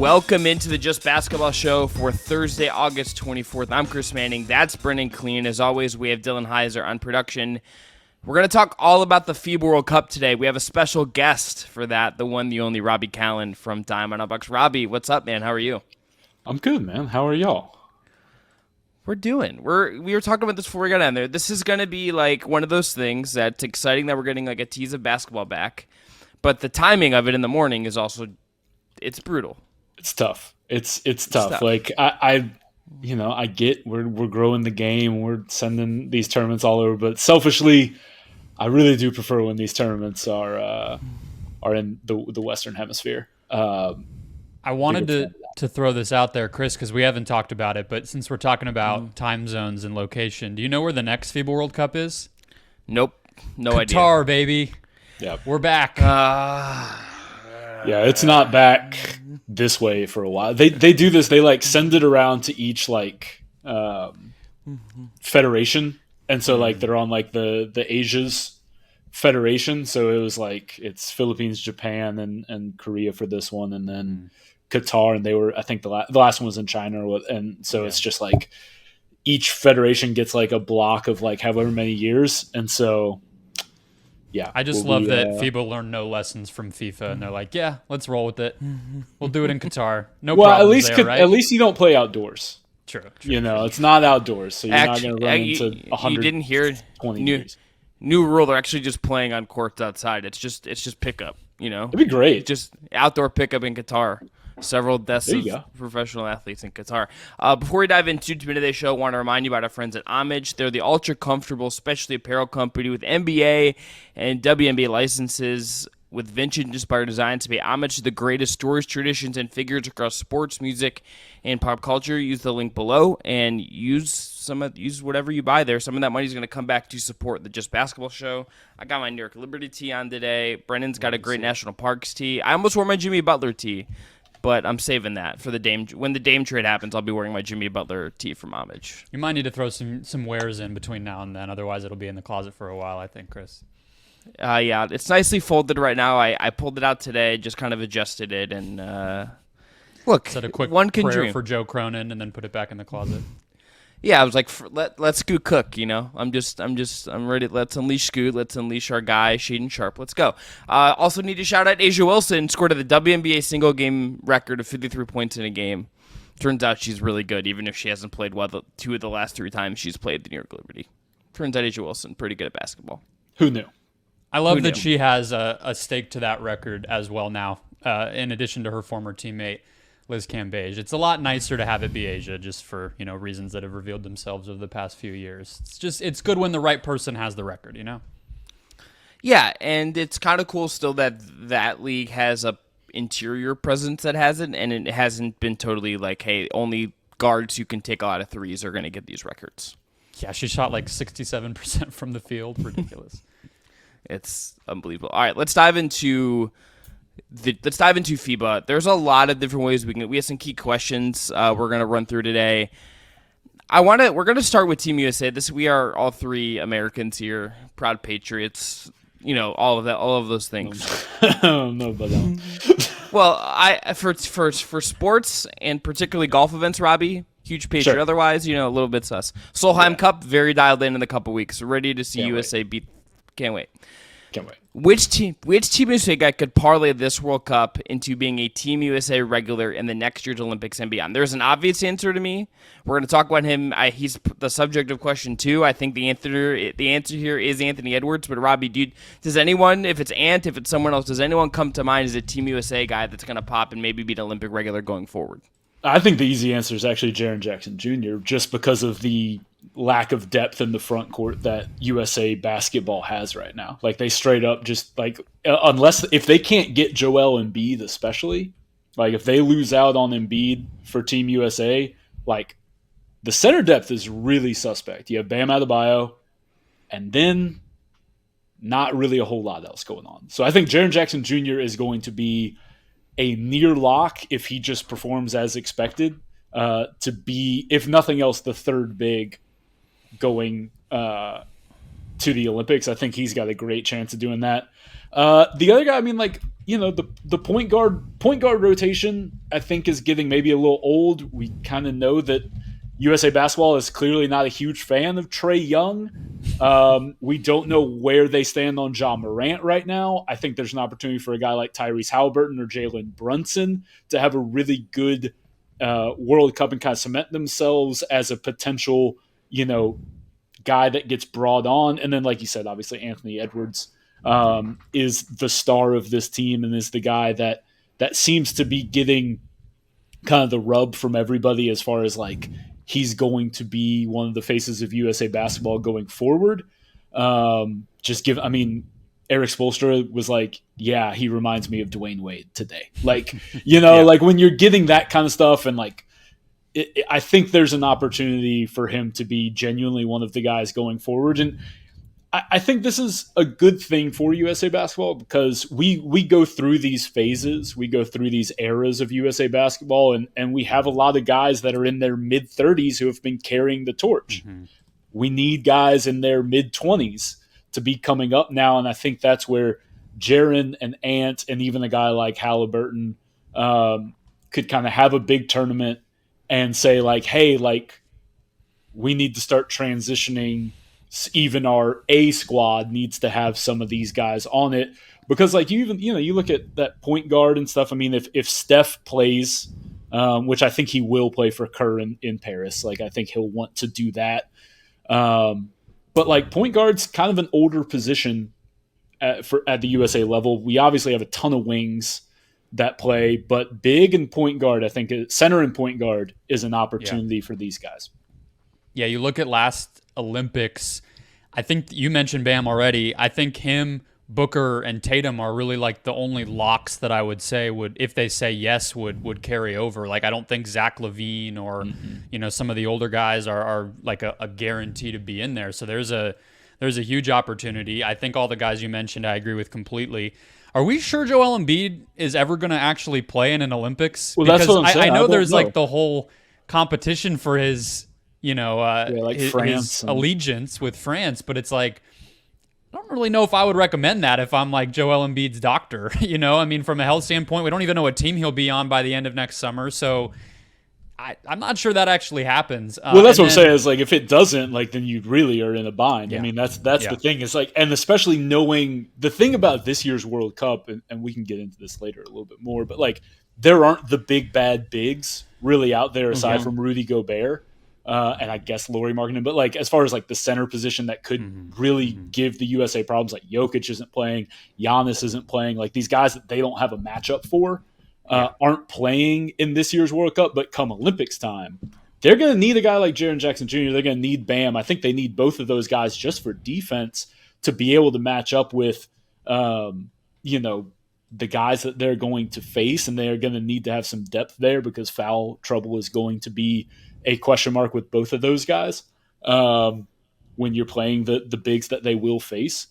Welcome into the Just Basketball Show for Thursday, August 24th. I'm Chris Manning. That's Brendon Kleen. As always, we have Dylan Heiser on production. We're going to talk all about the FIBA World Cup today. We have a special guest for that, the one, the only Robby Kalland from DIME on Bucks. Robbie, what's up, man? How are you? I'm good, man. How are y'all? We're doing. We were talking about this before we got on there. This is going to be like one of those things that's exciting that we're getting like a tease of basketball back, but the timing of it in the morning is also, it's brutal. It's tough. It's tough. Like I get we're growing the game. We're sending these tournaments all over, but selfishly, I really do prefer when these tournaments are in the Western Hemisphere. I wanted to throw this out there, Chris, because we haven't talked about it. But since we're talking about time zones and location, do you know where the next FIBA World Cup is? Nope, no idea. Qatar, baby. Yeah, we're back. Yeah, it's not back this way for a while. They do this. They like send it around to each like federation, and so like they're on like the Asia's federation. So it was like it's Philippines, Japan, and Korea for this one, and then Qatar, and they were, I think the last one was in China, and so it's just like each federation gets like a block of like however many years, and so. Yeah, I just love that FIBA learned no lessons from FIFA, and they're like, "Yeah, let's roll with it. We'll do it in Qatar. No problem." Right? At least you don't play outdoors. True. It's not outdoors, so you're not going to run into 100. You didn't hear new rule. They're actually just playing on courts outside. It's just pickup. It'd be great. Just outdoor pickup in Qatar. Several deaths of professional athletes in Qatar. Before we dive into today's show, I want to remind you about our friends at Homage. They're the ultra-comfortable specialty apparel company with NBA and WNBA licenses with vintage-inspired designs to pay homage to the greatest stories, traditions, and figures across sports, music, and pop culture. Use the link below and use whatever you buy there. Some of that money is going to come back to support the Just Basketball Show. I got my New York Liberty tee on today. Brennan's got a great National Parks tee. I almost wore my Jimmy Butler tee. But I'm saving that for the Dame. When the Dame trade happens, I'll be wearing my Jimmy Butler tee from Homage. You might need to throw some wares in between now and then. Otherwise, it'll be in the closet for a while, I think, Chris. Yeah, it's nicely folded right now. I pulled it out today, just kind of adjusted it, and look, said a quick one can prayer dream. For Joe Cronin, and then put it back in the closet. Yeah, I was like, let's go cook, I'm ready. Let's unleash Scoot. Let's unleash our guy, Shaedon Sharpe. Let's go. Also need to shout out A'ja Wilson, scored at the WNBA single game record of 53 points in a game. Turns out she's really good, even if she hasn't played well two of the last three times she's played the New York Liberty. Turns out A'ja Wilson, pretty good at basketball. Who knew? I love that she has a stake to that record as well now, in addition to her former teammate, Liz Cambage. It's a lot nicer to have it be A'ja, just for reasons that have revealed themselves over the past few years. It's good when the right person has the record, Yeah, and it's kind of cool still that league has a interior presence that has it, and it hasn't been totally like, hey, only guards who can take a lot of threes are going to get these records. Yeah, she shot like 67% from the field. Ridiculous. It's unbelievable. All right, let's dive into FIBA. There's a lot of different ways we have some key questions we're going to run through today. We're going to start with Team USA. We are all three Americans here, proud patriots, all of those things. No, but well, for sports and particularly golf events, Robbie, huge patriot. Sure. Otherwise, a little bit sus. Solheim Cup, very dialed in a couple weeks. Ready to see USA beat. Can't wait. Which Team USA guy could parlay this World Cup into being a Team USA regular in the next year's Olympics and beyond? There's an obvious answer to me. We're going to talk about him. He's the subject of question 2. I think the answer here is Anthony Edwards. But Robbie, does anyone, if it's Ant, if it's someone else, does anyone come to mind as a Team USA guy that's going to pop and maybe be an Olympic regular going forward? I think the easy answer is actually Jaren Jackson Jr., just because of the lack of depth in the front court that USA basketball has right now. Like, they straight up just, like, if they can't get Joel Embiid especially, like, if they lose out on Embiid for Team USA, like, the center depth is really suspect. You have Bam Adebayo, and then not really a whole lot else going on. So I think Jaren Jackson Jr. is going to be a near lock if he just performs as expected to be, if nothing else, the third big going to the Olympics. I think he's got a great chance of doing that. The other guy, I mean, like, the point guard rotation, I think, is getting maybe a little old. We kind of know that USA Basketball is clearly not a huge fan of Trae Young. We don't know where they stand on Ja Morant right now. I think there's an opportunity for a guy like Tyrese Halliburton or Jalen Brunson to have a really good World Cup and kind of cement themselves as a potential, guy that gets brought on. And then, like you said, obviously Anthony Edwards is the star of this team and is the guy that seems to be getting kind of the rub from everybody as far as like he's going to be one of the faces of USA Basketball going forward. Eric Spoelstra was like, yeah, he reminds me of Dwayne Wade today. Like, like when you're getting that kind of stuff and like, I think there's an opportunity for him to be genuinely one of the guys going forward. And I think this is a good thing for USA Basketball because we go through these phases, we go through these eras of USA Basketball, and we have a lot of guys that are in their mid-30s who have been carrying the torch. Mm-hmm. We need guys in their mid-20s to be coming up now, and I think that's where Jaren and Ant and even a guy like Halliburton could kind of have a big tournament and say, like, hey, like, we need to start transitioning. Even our A squad needs to have some of these guys on it because like you look at that point guard and stuff. I mean, if Steph plays, which I think he will play for Kerr in Paris, like I think he'll want to do that. But like point guard's kind of an older position at the USA level. We obviously have a ton of wings that play, but big and point guard, I think center and point guard is an opportunity for these guys. Yeah, you look at last Olympics, I think you mentioned Bam already. I think him, Booker, and Tatum are really like the only locks that I would say would, if they say yes, would carry over. Like I don't think Zach LaVine or some of the older guys are like a guarantee to be in there. So there's a huge opportunity. I think all the guys you mentioned I agree with completely. Are we sure Joel Embiid is ever going to actually play in an Olympics? Well, that's what I'm saying. I know there's like the whole competition for his his allegiance with France, but it's like I don't really know if I would recommend that if I'm like Joel Embiid's doctor. I mean, from a health standpoint, we don't even know what team he'll be on by the end of next summer, so I'm not sure that actually happens. Well, that's what I'm saying is like if it doesn't, like then you really are in a bind. Yeah. I mean, that's the thing. It's like, and especially knowing the thing about this year's World Cup, and we can get into this later a little bit more, but like there aren't the big bad bigs really out there aside from Rudy Gobert. And I guess Lauri Markkanen, but like as far as like the center position that could really give the USA problems, like Jokic isn't playing, Giannis isn't playing, like these guys that they don't have a matchup for aren't playing in this year's World Cup, but come Olympics time, they're going to need a guy like Jaren Jackson Jr. They're going to need Bam. I think they need both of those guys just for defense to be able to match up with, the guys that they're going to face, and they're going to need to have some depth there because foul trouble is going to be a question mark with both of those guys when you're playing the bigs that they will face.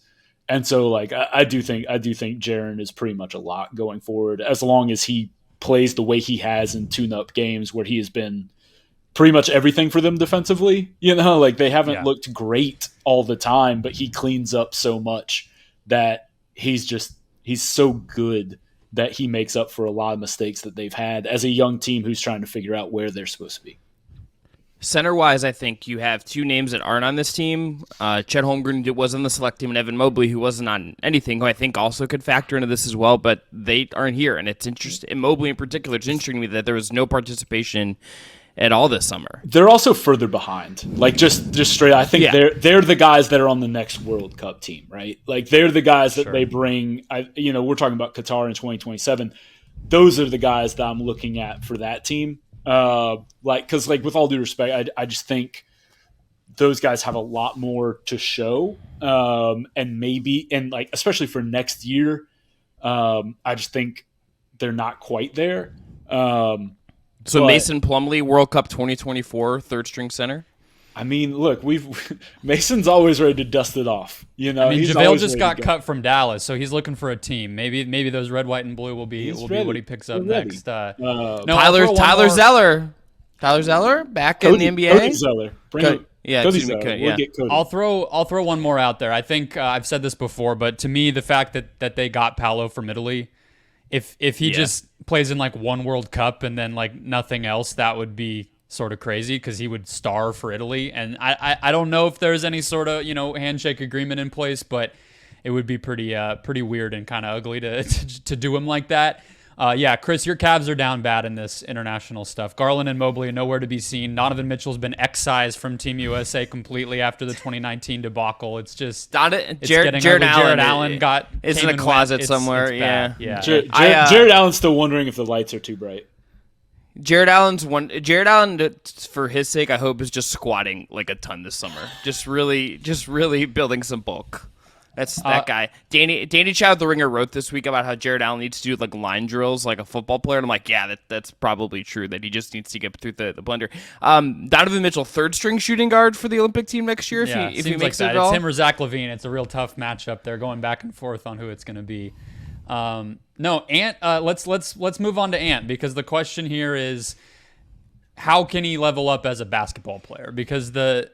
And so like I do think Jaren is pretty much a lock going forward as long as he plays the way he has in tune-up games where he has been pretty much everything for them defensively. Like they haven't looked great all the time, but he cleans up so much that he's so good that he makes up for a lot of mistakes that they've had as a young team who's trying to figure out where they're supposed to be. Center-wise, I think you have two names that aren't on this team. Chet Holmgren was on the select team, and Evan Mobley, who wasn't on anything, who I think also could factor into this as well, but they aren't here. And it's interesting. And Mobley in particular, it's interesting to me that there was no participation at all this summer. They're also further behind. Like just straight, I think they're the guys that are on the next World Cup team, right? Like they're the guys that they bring. We're talking about Qatar in 2027. Those are the guys that I'm looking at for that team. Because with all due respect, I just think those guys have a lot more to show, and like especially for next year, I just think they're not quite there. So Mason Plumlee, World Cup 2024, third string center. I mean, look, Mason's always ready to dust it off. JaVale just got cut from Dallas, so he's looking for a team. Maybe those red, white, and blue will be what he picks up next. Tyler Zeller. Tyler Zeller back in the NBA. Cody Zeller. Cody Zeller. We'll get Cody. I'll throw one more out there. I think I've said this before, but to me, the fact that they got Paolo from Italy if he just plays in like one World Cup and then like nothing else, that would be sort of crazy because he would star for Italy. And I don't know if there's any sort of, handshake agreement in place, but it would be pretty weird and kind of ugly to do him like that. Chris, your Cavs are down bad in this international stuff. Garland and Mobley are nowhere to be seen. Donovan Mitchell's been excised from Team USA completely after the 2019 debacle. It's just Jared Allen is in a closet somewhere. Yeah. Jared Allen's still wondering if the lights are too bright. Jared Allen, for his sake, I hope is just squatting like a ton this summer. Just really building some bulk. That's that guy. Danny Chow, The Ringer, wrote this week about how Jared Allen needs to do like line drills like a football player. And I'm like, yeah, that's probably true, that he just needs to get through the blender. Donovan Mitchell, third string shooting guard for the Olympic team next year. If he makes it at all. It's him or Zach LaVine. It's a real tough matchup. They're going back and forth on who it's going to be. No, Ant. Let's move on to Ant, because the question here is, how can he level up as a basketball player? Because the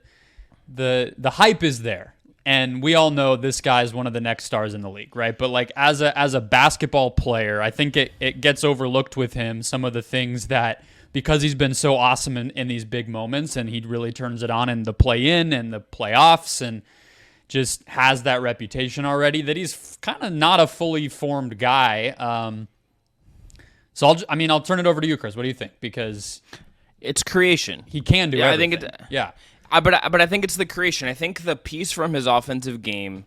hype is there. And we all know this guy's one of the next stars in the league, right? But like as a basketball player, I think it gets overlooked with him, some of the things that, because he's been so awesome in these big moments, and he really turns it on in the play-in and the playoffs, and just has that reputation already, that he's kind of not a fully formed guy. So I'll turn it over to you, Chris. What do you think? Because it's creation. He can do everything. I think But I think it's the creation. I think the piece from his offensive game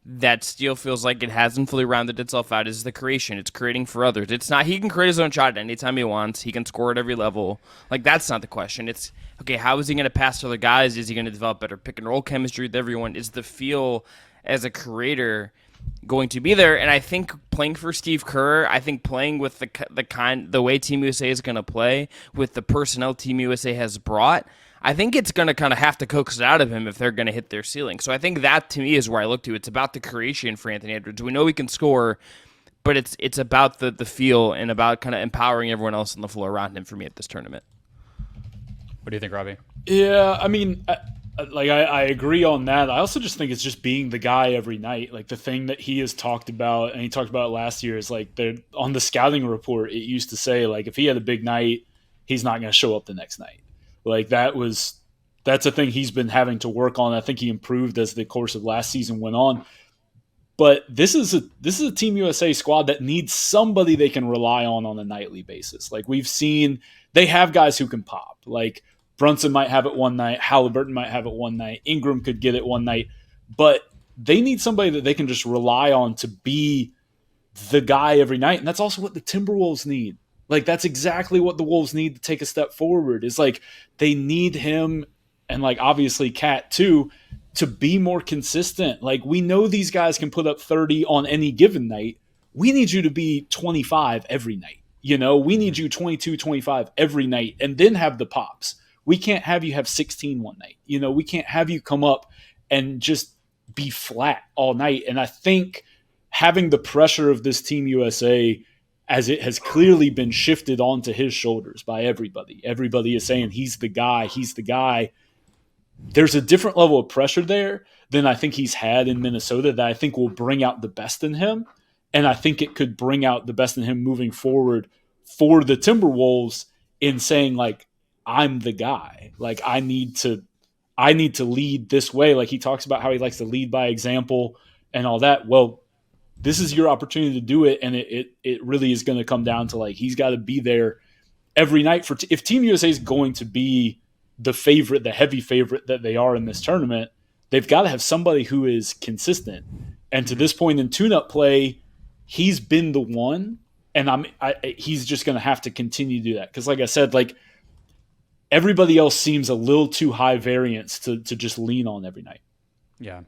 that still feels like it hasn't fully rounded itself out is the creation. It's creating for others. It's not, he can create his own shot anytime he wants. He can score at every level. Like, that's not the question. It's, okay, how is he going to pass to other guys? Is he going to develop better pick and roll chemistry with everyone? Is the feel as a creator going to be there? And I think playing for Steve Kerr, I think playing with the way Team USA is going to play, with the personnel Team USA has brought, I think it's going to kind of have to coax it out of him if they're going to hit their ceiling. So I think that, to me, is where I look to. It's about the creation for Anthony Edwards. We know he can score, but it's about the feel and about kind of empowering everyone else on the floor around him for me at this tournament. What do you think, Robbie? Yeah, I mean, I agree on that. I also just think it's just being the guy every night. Like, the thing that he has talked about, and he talked about it last year, is like on the scouting report, it used to say, like, if he had a big night, he's not going to show up the next night. Like, that's a thing he's been having to work on. I think he improved as the course of last season went on. But this is a Team USA squad that needs somebody they can rely on a nightly basis. Like, we've seen, they have guys who can pop. Like, Brunson might have it one night, Halliburton might have it one night, Ingram could get it one night. But they need somebody that they can just rely on to be the guy every night. And that's also what the Timberwolves need. Like, that's exactly what the Wolves need to take a step forward. Is like, they need him, and like obviously Cat too, to be more consistent. Like, we know these guys can put up 30 on any given night. We need you to be 25 every night. We need you 22, 25 every night, and then have the pops. We can't have you have 16 one night. We can't have you come up and just be flat all night. And I think having the pressure of this Team USA, as it has clearly been shifted onto his shoulders by everybody. Everybody is saying he's the guy. There's a different level of pressure there than I think he's had in Minnesota that I think will bring out the best in him. And I think it could bring out the best in him moving forward for the Timberwolves in saying, like, I'm the guy. Like, I need to lead this way. Like, he talks about how he likes to lead by example and all that. Well, this is your opportunity to do it, and it really is going to come down to, like, he's got to be there every night. If Team USA is going to be the favorite, the heavy favorite that they are in this tournament, they've got to have somebody who is consistent. And to this point in tune-up play, he's been the one, and he's just going to have to continue to do that. Because like I said, like, everybody else seems a little too high variance to just lean on every night. Yeah.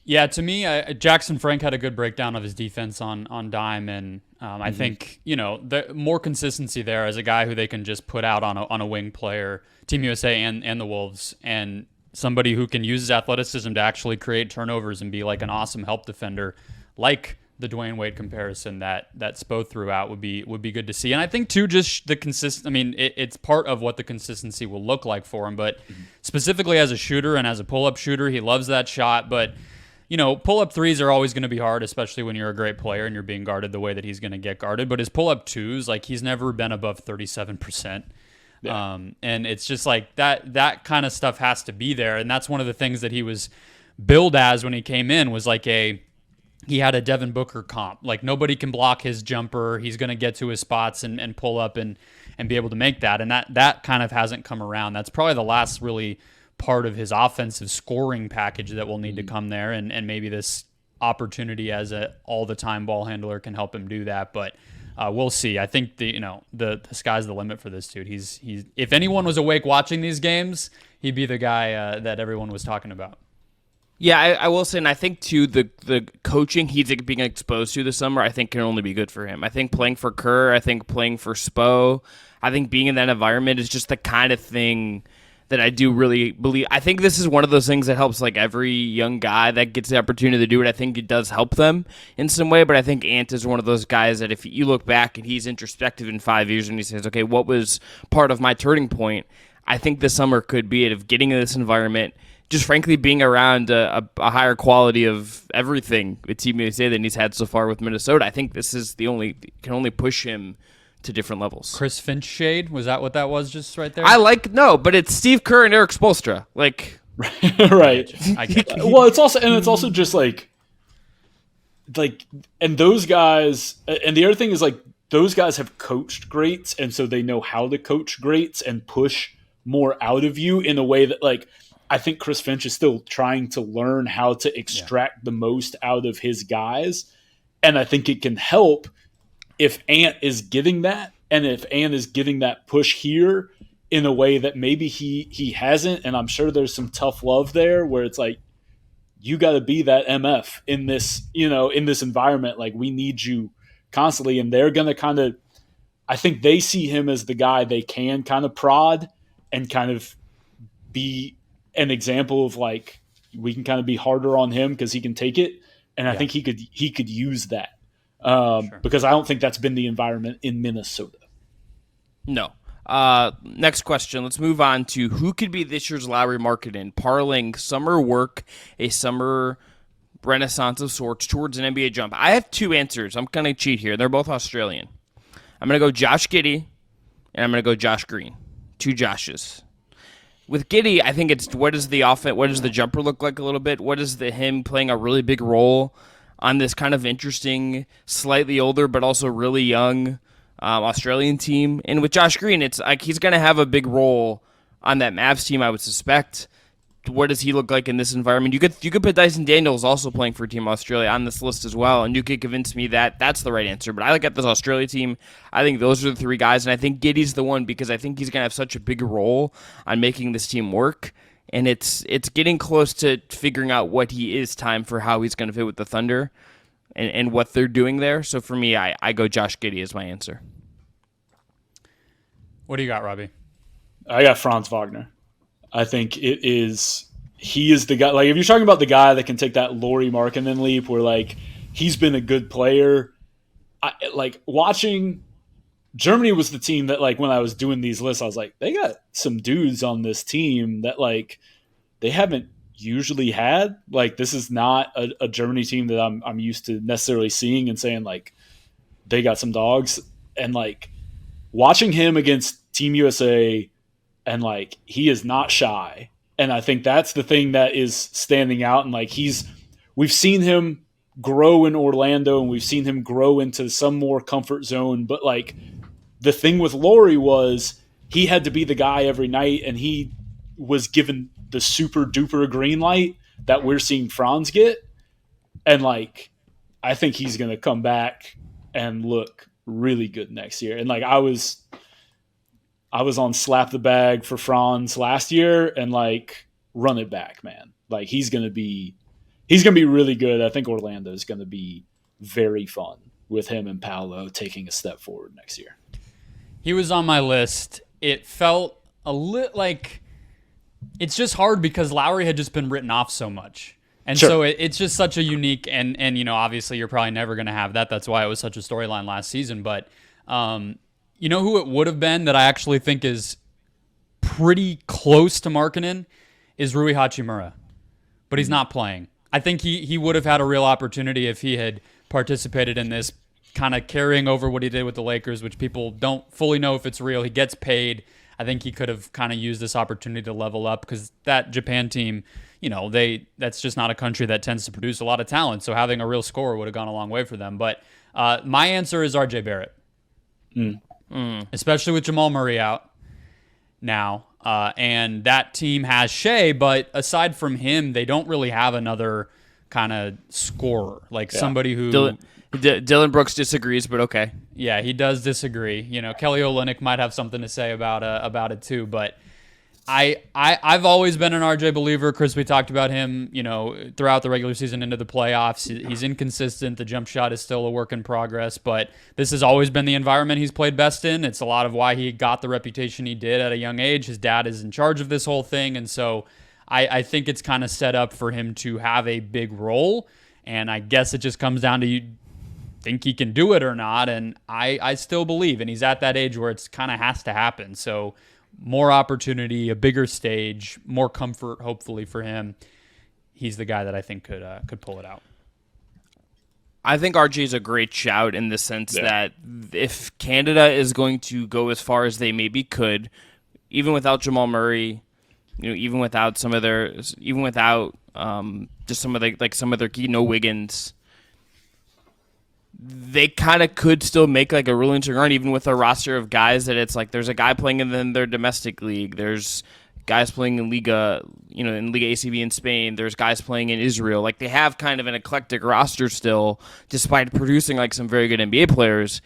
Yeah, to me, Jackson Frank had a good breakdown of his defense on Dime, and I think the more consistency there as a guy who they can just put out on a wing player, Team USA and the Wolves, and somebody who can use his athleticism to actually create turnovers and be like an awesome help defender, like the Dwayne Wade comparison that Spo threw out would be good to see. And I think too, just the consist. I mean, it's part of what the consistency will look like for him, but specifically as a shooter and as a pull-up shooter, he loves that shot, but. pull-up threes are always going to be hard, especially when you're a great player and you're being guarded the way that he's going to get guarded. But his pull-up twos, like, he's never been above 37%. Yeah. And it's just like that kind of stuff has to be there. And that's one of the things that he was billed as when he came in, was like he had a Devin Booker comp. Like, nobody can block his jumper. He's going to get to his spots and pull up and be able to make that. And that kind of hasn't come around. That's probably the last really part of his offensive scoring package that will need to come there. And maybe this opportunity as a all-the-time ball handler can help him do that. But we'll see. I think the sky's the limit for this dude. He's if anyone was awake watching these games, he'd be the guy that everyone was talking about. Yeah, I will say, and I think, too, the coaching he's being exposed to this summer, I think, can only be good for him. I think playing for Kerr, I think playing for Spo, I think being in that environment is just the kind of thing that I do really believe. I think this is one of those things that helps, like, every young guy that gets the opportunity to do it. I think it does help them in some way, but I think Ant is one of those guys that if you look back and he's introspective in 5 years and he says, okay, what was part of my turning point? I think this summer could be it, of getting in this environment, just frankly being around a higher quality of everything with Team USA than he's had so far with Minnesota. I think this is can only push him to different levels. Chris Finch shade? Was that what that was just right there? But it's Steve Kerr and Eric Spoelstra. Like, right. Well, it's also just like, and those guys, and the other thing is, like, those guys have coached greats, and so they know how to coach greats and push more out of you in a way that, like, I think Chris Finch is still trying to learn how to extract the most out of his guys. And I think it can help if Ant is getting that, and if Ant is getting that push here in a way that maybe he hasn't. And I'm sure there's some tough love there where it's like, you got to be that MF in this, in this environment. Like, we need you constantly. And they're going to kind of, I think they see him as the guy they can kind of prod and kind of be an example of, like, we can kind of be harder on him because he can take it. And I think he could use that because I don't think that's been the environment in Minnesota. No. Next question. Let's move on to who could be this year's Lauri Markkanen, parlaying summer work, a summer renaissance of sorts towards an NBA jump. I have two answers. I'm going to cheat here. They're both Australian. I'm going to go Josh Giddey, and I'm going to go Josh Green. Two Joshes. With Giddey, I think it's what does the jumper look like a little bit? What is him playing a really big role on this kind of interesting, slightly older but also really young Australian team? And with Josh Green, it's like he's going to have a big role on that Mavs team, I would suspect. What does he look like in this environment? You could put Dyson Daniels also playing for Team Australia on this list as well, and you could convince me that that's the right answer. But I look at this Australia team. I think those are the three guys, and I think Giddey's the one because I think he's going to have such a big role on making this team work. And it's getting close to figuring out what he is time for how he's going to fit with the Thunder and what they're doing there. So for me, I go Josh Giddey as my answer. What do you got, Robbie? I got Franz Wagner. I think he is the guy. Like, if you're talking about the guy that can take that Lauri Markkanen leap where, like, he's been a good player, like, watching Germany was the team that, like, when I was doing these lists, I was like, they got some dudes on this team that, like, they haven't usually had. Like, this is not a Germany team that I'm used to necessarily seeing and saying, like, they got some dogs. And, like, watching him against Team USA, and, like, he is not shy. And I think that's the thing that is standing out. And, like, we've seen him grow in Orlando and we've seen him grow into some more comfort zone. But, like, the thing with Lauri was he had to be the guy every night, and he was given the super duper green light that we're seeing Franz get. And, like, I think he's going to come back and look really good next year. And, like, I was on slap the bag for Franz last year, and, like, run it back, man. Like, he's gonna be really good. I think Orlando is gonna be very fun with him and Paolo taking a step forward next year. He was on my list. It felt a little like it's just hard because Lauri had just been written off so much. And so it's just such a unique and obviously you're probably never gonna have that. That's why it was such a storyline last season. But you know who it would have been that I actually think is pretty close to Markkanen is Rui Hachimura, but he's not playing. I think he would have had a real opportunity if he had participated in this, kind of carrying over what he did with the Lakers, which people don't fully know if it's real. He gets paid. I think he could have kind of used this opportunity to level up, because that Japan team, that's just not a country that tends to produce a lot of talent. So having a real scorer would have gone a long way for them. But my answer is RJ Barrett, especially with Jamal Murray out now. And that team has Shai, but aside from him, they don't really have another kind of scorer, like somebody who... Dylan Brooks disagrees, but okay. Yeah, he does disagree. Kelly Olynyk might have something to say about it too, but I've always been an RJ believer. Chris, we talked about him, throughout the regular season into the playoffs. He's inconsistent. The jump shot is still a work in progress, but this has always been the environment he's played best in. It's a lot of why he got the reputation he did at a young age. His dad is in charge of this whole thing, and so I think it's kind of set up for him to have a big role, and I guess it just comes down to you think he can do it or not, and I still believe, and he's at that age where it's kind of has to happen. So more opportunity, a bigger stage, more comfort, hopefully for him. He's the guy that I think could pull it out. I think RJ is a great shout in the sense that if Canada is going to go as far as they maybe could, even without Jamal Murray, even without just some of their key, no Wiggins, they kind of could still make like a real interesting run, even with a roster of guys that it's like there's a guy playing in their domestic league, there's guys playing in Liga, in Liga ACB in Spain, there's guys playing in Israel. Like they have kind of an eclectic roster still, despite producing like some very good NBA players,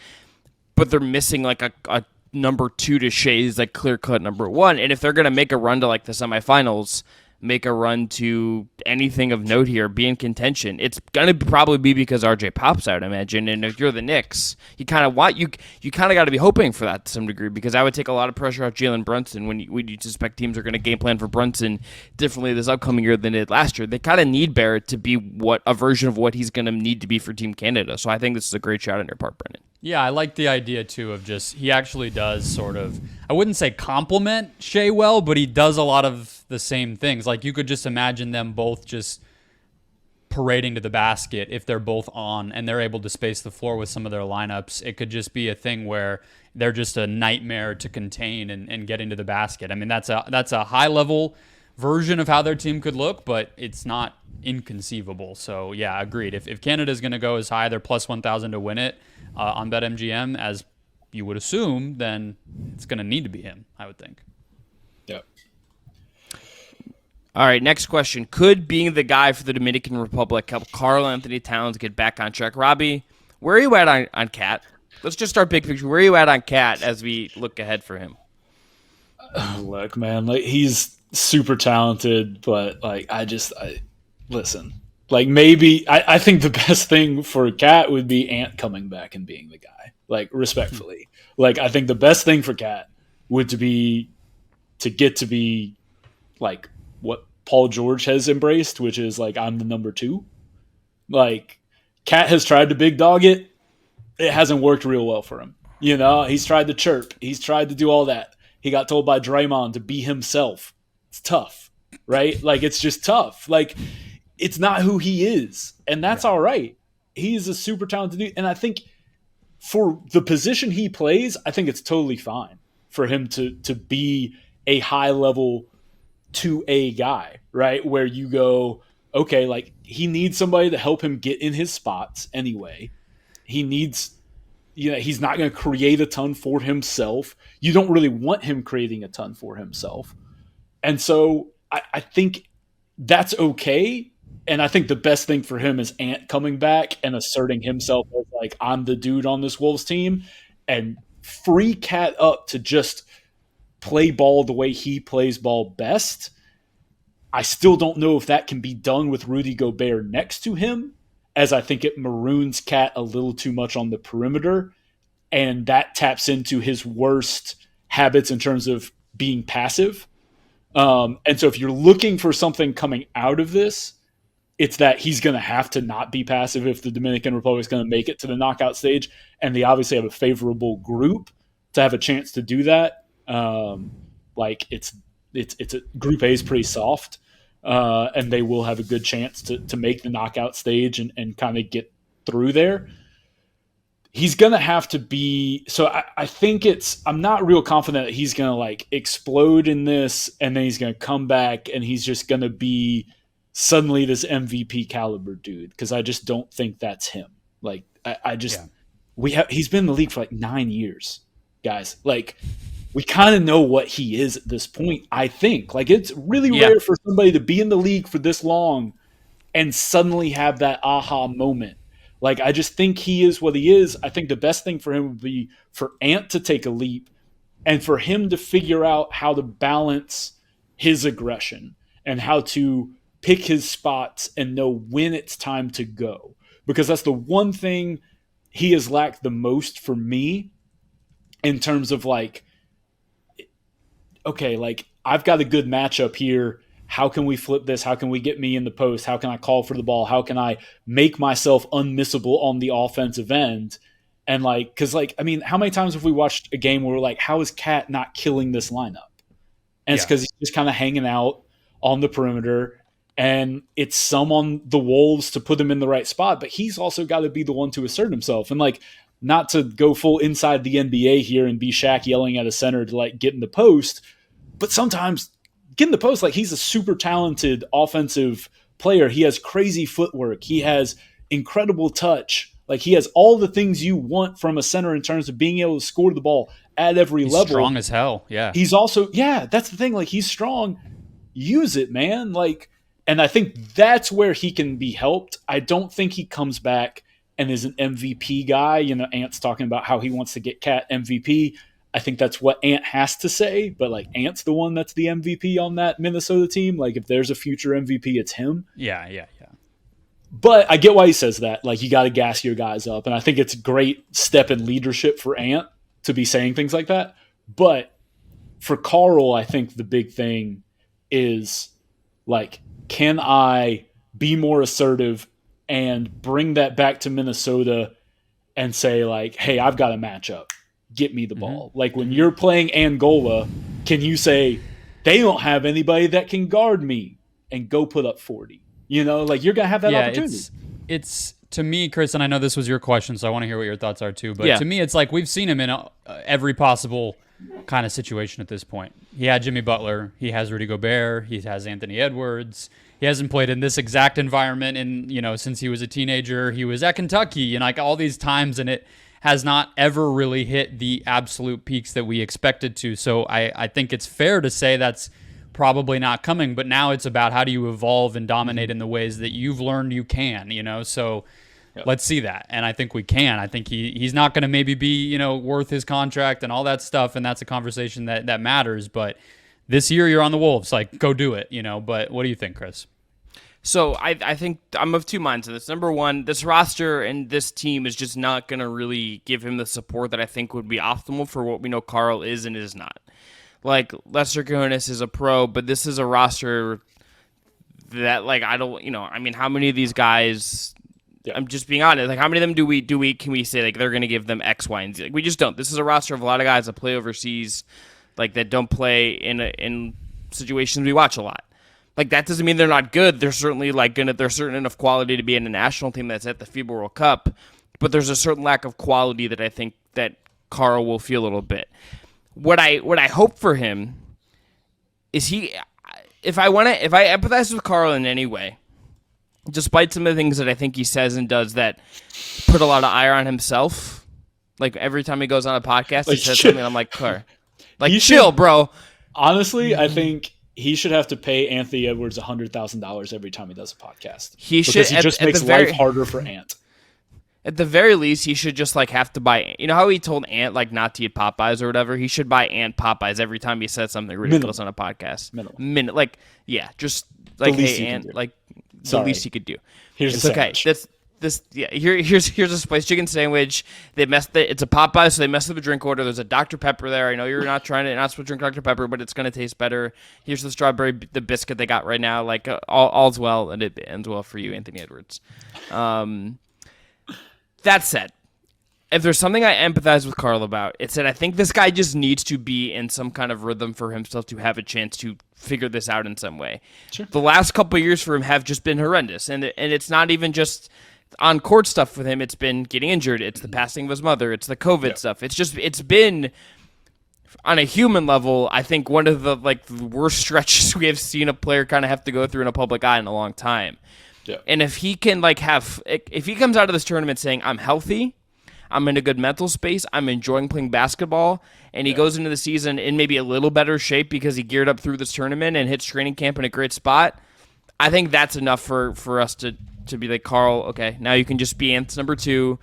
but they're missing like a number two to Shai's like clear cut number one. And if they're gonna make a run to like the semifinals, make a run to anything of note here, be in contention, it's going to probably be because RJ pops out, I imagine. And if you're the Knicks, you kind of got to be hoping for that to some degree, because I would take a lot of pressure off Jalen Brunson when you suspect teams are going to game plan for Brunson differently this upcoming year than they did last year. They kind of need Barrett to be a version of what he's going to need to be for Team Canada. So I think this is a great shot on your part, Brendan. Yeah, I like the idea, too, of he actually does sort of, I wouldn't say compliment Shai well, but he does a lot of the same things. Like, you could just imagine them both just parading to the basket if they're both on and they're able to space the floor with some of their lineups. It could just be a thing where they're just a nightmare to contain and get into the basket. I mean, that's a high-level version of how their team could look, but it's not inconceivable. So, yeah, agreed. If Canada's going to go as high, they're plus 1,000 to win it on BetMGM, as you would assume, then it's going to need to be him, I would think. Yep. All right, next question. Could being the guy for the Dominican Republic help Karl Anthony Towns get back on track? Robbie, where are you at on Cat? Let's just start big picture. Where are you at on Cat as we look ahead for him? Look, man, like he's super talented, but like I listen. Like maybe I think the best thing for Cat would be Ant coming back and being the guy. Like respectfully, like I think the best thing for Cat would to get to be like what Paul George has embraced, which is like I'm the number two. Like Cat has tried to big dog it. It hasn't worked real well for him. He's tried to chirp. He's tried to do all that. He got told by Draymond to be himself. It's tough, right? Like it's just tough. Like it's not who he is, and that's all right. He's a super talented dude, and I think for the position he plays, I think it's totally fine for him to be a high level 2A guy, right? Where you go, okay, like he needs somebody to help him get in his spots anyway. He needs, he's not going to create a ton for himself. You don't really want him creating a ton for himself. And so I think that's okay. And I think the best thing for him is Ant coming back and asserting himself as like, I'm the dude on this Wolves team, and free Cat up to just play ball the way he plays ball best. I still don't know if that can be done with Rudy Gobert next to him, as I think it maroons Cat a little too much on the perimeter, and that taps into his worst habits in terms of being passive. And so if you're looking for something coming out of this, it's that he's going to have to not be passive if the Dominican Republic is going to make it to the knockout stage, and they obviously have a favorable group to have a chance to do that. Like it's a Group A is pretty soft, and they will have a good chance to make the knockout stage and kind of get through there. He's going to have to be – so I think I'm not real confident that he's going to like explode in this and then he's going to come back and he's just going to be suddenly this MVP caliber dude, because I just don't think that's him. Like he's been in the league for like 9 years, guys. Like we kind of know what he is at this point, I think. Like it's really rare for somebody to be in the league for this long and suddenly have that aha moment. Like, I just think he is what he is. I think the best thing for him would be for Ant to take a leap and for him to figure out how to balance his aggression and how to pick his spots and know when it's time to go. Because that's the one thing he has lacked the most for me in terms of like, okay, like I've got a good matchup here. How can we flip this? How can we get me in the post? How can I call for the ball? How can I make myself unmissable on the offensive end? And like, because like, I mean, how many times have we watched a game where we're like, how is Cat not killing this lineup? And it's because he's just kind of hanging out on the perimeter, and it's some on the Wolves to put him in the right spot, but he's also got to be the one to assert himself. And like, not to go full inside the NBA here and be Shaq yelling at a center to like get in the post, but sometimes get in the post, like he's a super talented offensive player. He has crazy footwork. He has incredible touch. Like he has all the things you want from a center in terms of being able to score the ball at every level. Strong as hell. Yeah. He's also, that's the thing. Like he's strong. Use it, man. Like, and I think that's where he can be helped. I don't think he comes back and is an MVP guy. You know, Ant's talking about how he wants to get Cat MVP. I think that's what Ant has to say, but like Ant's the one that's the MVP on that Minnesota team. Like if there's a future MVP, it's him. Yeah. But I get why he says that. Like you got to gas your guys up, and I think it's a great step in leadership for Ant to be saying things like that. But for Karl, I think the big thing is like, can I be more assertive and bring that back to Minnesota and say like, hey, I've got a matchup. Get me the ball. Like when you're playing Angola, can you say they don't have anybody that can guard me and go put up 40? You know, like you're gonna have that opportunity. It's to me, Chris, and I know this was your question, so I want to hear what your thoughts are too. But to me, it's like we've seen him in every possible kind of situation at this point. He had Jimmy Butler, he has Rudy Gobert, he has Anthony Edwards. He hasn't played in this exact environment since he was a teenager. He was at Kentucky and like all these times, and it has not ever really hit the absolute peaks that we expected to. So I think it's fair to say that's probably not coming, but now it's about how do you evolve and dominate in the ways that you've learned you can, so let's see that. And I think we can. I think he's not going to maybe be, worth his contract and all that stuff. And that's a conversation that matters. But this year you're on the Wolves, like go do it, but what do you think, Chris? So I think I'm of two minds on this. Number one, this roster and this team is just not going to really give him the support that I think would be optimal for what we know Karl is and is not. Like, Lester Kohonis is a pro, but this is a roster that, like, I don't, how many of these guys, I'm just being honest, like, how many of them can we say, like, they're going to give them X, Y, and Z? Like, we just don't. This is a roster of a lot of guys that play overseas, like, that don't play in situations we watch a lot. Like, that doesn't mean they're not good. They're certainly, like, they're certain enough quality to be in a national team that's at the FIBA World Cup, but there's a certain lack of quality that I think that Karl will feel a little bit. What I hope for him is if I empathize with Karl in any way, despite some of the things that I think he says and does that put a lot of ire on himself, like every time he goes on a podcast, he says something, and I'm like, Karl, like, chill, bro. Honestly, I think he should have to pay Anthony Edwards $100,000 every time he does a podcast. He just makes life harder for Ant. At the very least, he should just like have to buy. You know how he told Ant like not to eat Popeyes or whatever. He should buy Ant Popeyes every time he says something ridiculous on a podcast. Like just like, hey Ant, like the least he could do. Here's it's a okay. Sandwich. Here's a spicy chicken sandwich. It's a Popeye, so they messed up the drink order. There's a Dr. Pepper there. I know you're not supposed to drink Dr. Pepper, but it's gonna taste better. Here's the biscuit they got right now. Like all's well, and it ends well for you, Anthony Edwards. That said, if there's something I empathize with Carl about, it's that I think this guy just needs to be in some kind of rhythm for himself to have a chance to figure this out in some way. Sure. The last couple of years for him have just been horrendous, and it's not even just on court stuff with him. It's been getting injured. It's the passing of his mother. It's the COVID stuff. It's been on a human level, I think one of the worst stretches we have seen a player kind of have to go through in a public eye in a long time. Yeah. And if he can if he comes out of this tournament saying I'm healthy, I'm in a good mental space, I'm enjoying playing basketball, and he goes into the season in maybe a little better shape because he geared up through this tournament and hits training camp in a great spot, I think that's enough for us to be like, Carl, okay, now you can just be Ant's number 2.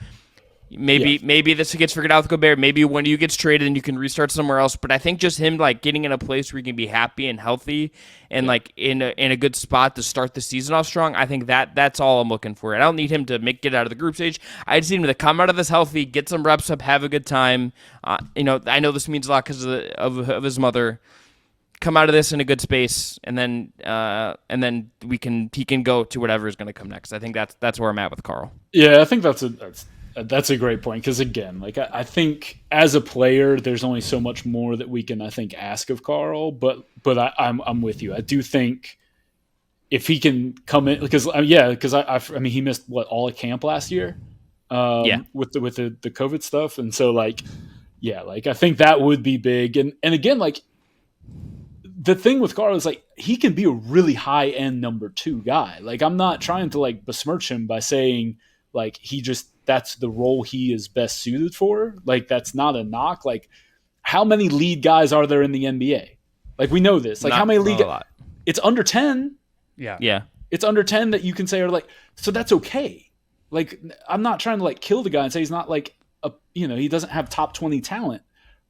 Maybe this gets figured out with Gobert. Maybe one of you gets traded and you can restart somewhere else. But I think just him getting in a place where he can be happy and healthy and in a good spot to start the season off strong. I think that's all I'm looking for. I don't need him to get out of the group stage. I just need him to come out of this healthy, get some reps up, have a good time. I know this means a lot because of his mother. Come out of this in a good space, and then he can go to whatever is going to come next. I think that's where I'm at with Carl. Yeah, I think that's a great point because again, I think as a player, there's only so much more that we can ask of Carl. But I'm with you. I do think if he can come in because he missed all of camp last year, with the COVID stuff, and so I think that would be big. And again, the thing with Carl is he can be a really high end number 2 guy. I'm not trying to besmirch him by saying that's the role he is best suited for. That's not a knock. How many lead guys are there in the NBA? We know this. How many lead guys? It's under 10. Yeah. It's under 10 that you can say are so that's okay. I'm not trying to kill the guy and say he's not he doesn't have top 20 talent.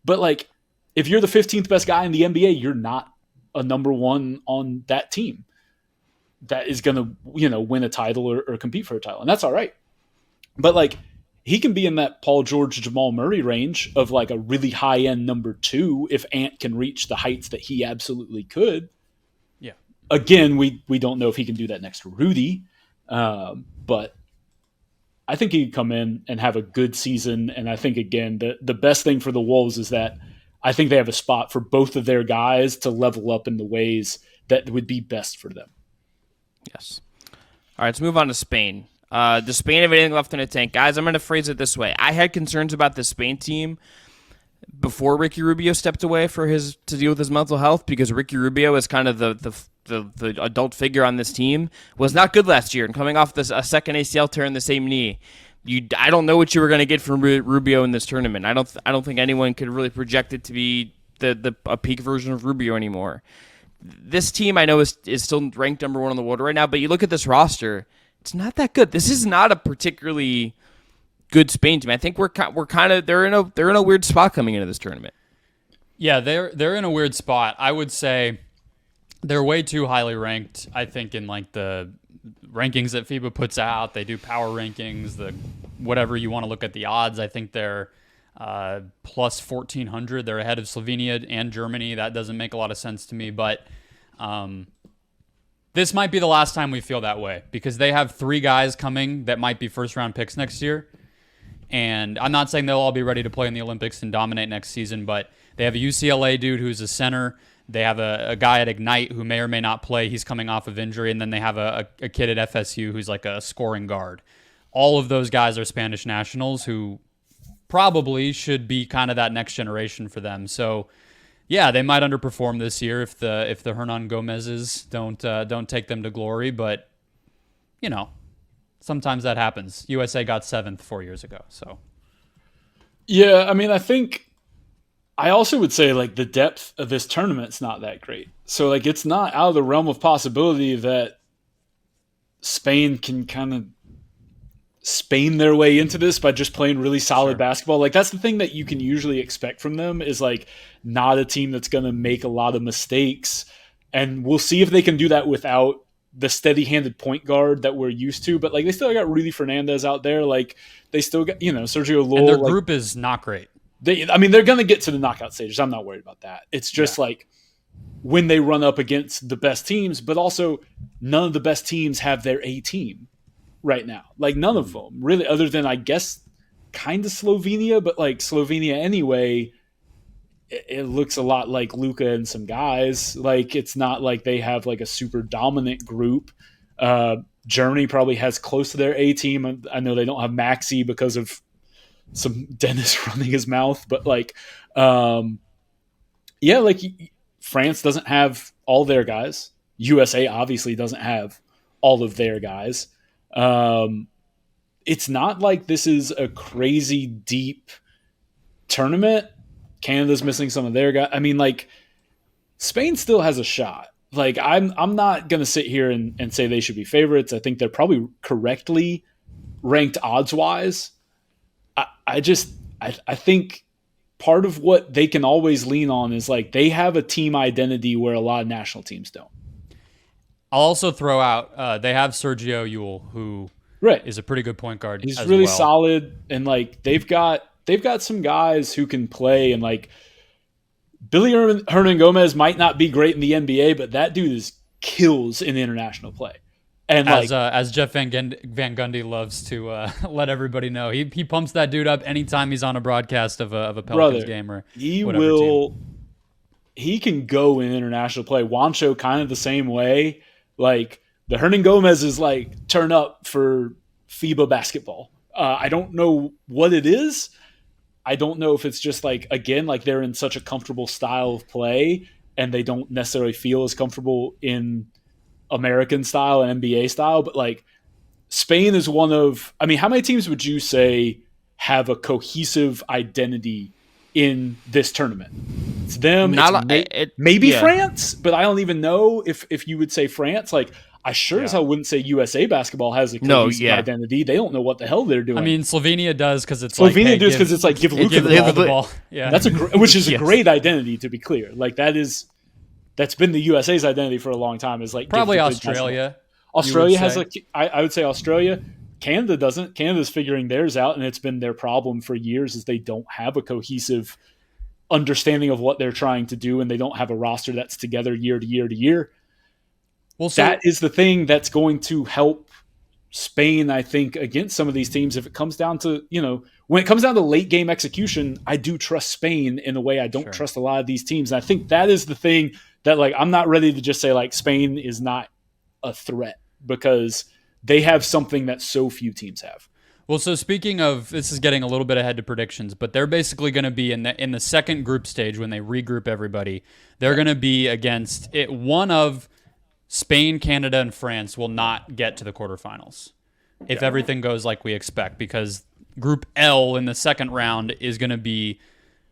But if you're the 15th best guy in the NBA, you're not a number 1 on that team that is going to, win a title or compete for a title. And that's all right. But he can be in that Paul George, Jamal Murray range of a really high end number 2 if Ant can reach the heights that he absolutely could. Yeah. Again, we don't know if he can do that next to Rudy, but I think he can come in and have a good season. And I think again the best thing for the Wolves is that I think they have a spot for both of their guys to level up in the ways that would be best for them. Yes. All right, let's move on to Spain. Does Spain have anything left in the tank? Guys, I'm going to phrase it this way. I had concerns about the Spain team before Ricky Rubio stepped away to deal with his mental health because Ricky Rubio is kind of the adult figure on this team, was not good last year, and coming off a second ACL tear in the same knee. I don't know what you were going to get from Rubio in this tournament. I don't think anyone could really project it to be a peak version of Rubio anymore. This team I know is still ranked number 1 on the world right now, but you look at this roster, it's not that good. This is not a particularly good Spain team. I think they're in a weird spot coming into this tournament. Yeah, they're in a weird spot. I would say they're way too highly ranked. I think in the rankings that FIBA puts out, they do power rankings, whatever you want to look at the odds. I think they're plus 1,400. They're ahead of Slovenia and Germany. That doesn't make a lot of sense to me, but this might be the last time we feel that way because they have 3 guys coming that might be first-round picks next year. And I'm not saying they'll all be ready to play in the Olympics and dominate next season, but they have a UCLA dude who's a center. They have a guy at Ignite who may or may not play. He's coming off of injury. And then they have a kid at FSU who's a scoring guard. All of those guys are Spanish nationals who probably should be kind of that next generation for them. So, yeah, they might underperform this year if the Hernan Gomez's don't take them to glory. But, sometimes that happens. USA got 7th 4 years ago. So, yeah, I think I also would say the depth of this tournament's not that great. So it's not out of the realm of possibility that Spain can kind of Spain their way into this by just playing really solid basketball. That's the thing that you can usually expect from them is not a team that's going to make a lot of mistakes. And we'll see if they can do that without the steady-handed point guard that we're used to. But they still got Rudy Fernandez out there. They still got Sergio Llull. And their group is not great. They're going to get to the knockout stages. I'm not worried about that. It's just when they run up against the best teams, but also none of the best teams have their A team right now. None of them really, other than I guess kind of Slovenia, but like Slovenia anyway, it looks a lot like Luka and some guys. Like it's not like they have like a super dominant group. Germany probably has close to their A team. I know they don't have Maxi because of some dentist running his mouth, but like, like France doesn't have all their guys. USA obviously doesn't have all of their guys. It's not like this is a crazy deep tournament. Canada's missing some of their guys. I mean, like, Spain still has a shot. Like, I'm not going to sit here and say they should be favorites. I think they're probably correctly ranked odds-wise. I think part of what they can always lean on is, like, they have a team identity where a lot of national teams don't. I'll also throw out they have Sergio Llull, who is a pretty good point guard. He's really solid, and like they've got some guys who can play, and like Billy Hernan Gomez might not be great in the NBA, but that dude is kills in international play. And as Jeff Van Gundy loves to let everybody know, he pumps that dude up anytime he's on a broadcast of a Pelicans game or whatever team. He can go in international play. Juancho kind of the same way. Like the Hernan Gomez is like turn up for FIBA basketball. I don't know what it is. I don't know if it's just like, again, like they're in such a comfortable style of play and they don't necessarily feel as comfortable in American style and NBA style. But like Spain is one of, I mean, how many teams would you say have a cohesive identity in this tournament? It's them. Maybe France, but I don't even know if you would say France. Like, I as hell wouldn't say USA basketball has a cohesive identity. They don't know what the hell they're doing. I mean, Slovenia does because it's Slovenia does because it's like give Luka the ball. Yeah, that's which is a great identity, to be clear. Like that's been the USA's identity for a long time. Is like probably Australia. Australia has I would say Australia. Canada doesn't. Canada's figuring theirs out, and it's been their problem for years is they don't have a cohesive understanding of what they're trying to do, and they don't have a roster that's together year to year to year. Well, so that is the thing that's going to help Spain, I think, against some of these teams. If it comes down to, when it comes down to late game execution, I do trust Spain in a way I don't trust a lot of these teams. And I think that is the thing that, like, I'm not ready to just say, like, Spain is not a threat because they have something that so few teams have. Well, so speaking of, this is getting a little bit ahead to predictions, but they're basically going to be in the second group stage when they regroup everybody. They're going to be against one of Spain, Canada, and France will not get to the quarterfinals if everything goes like we expect, because Group L in the second round is going to be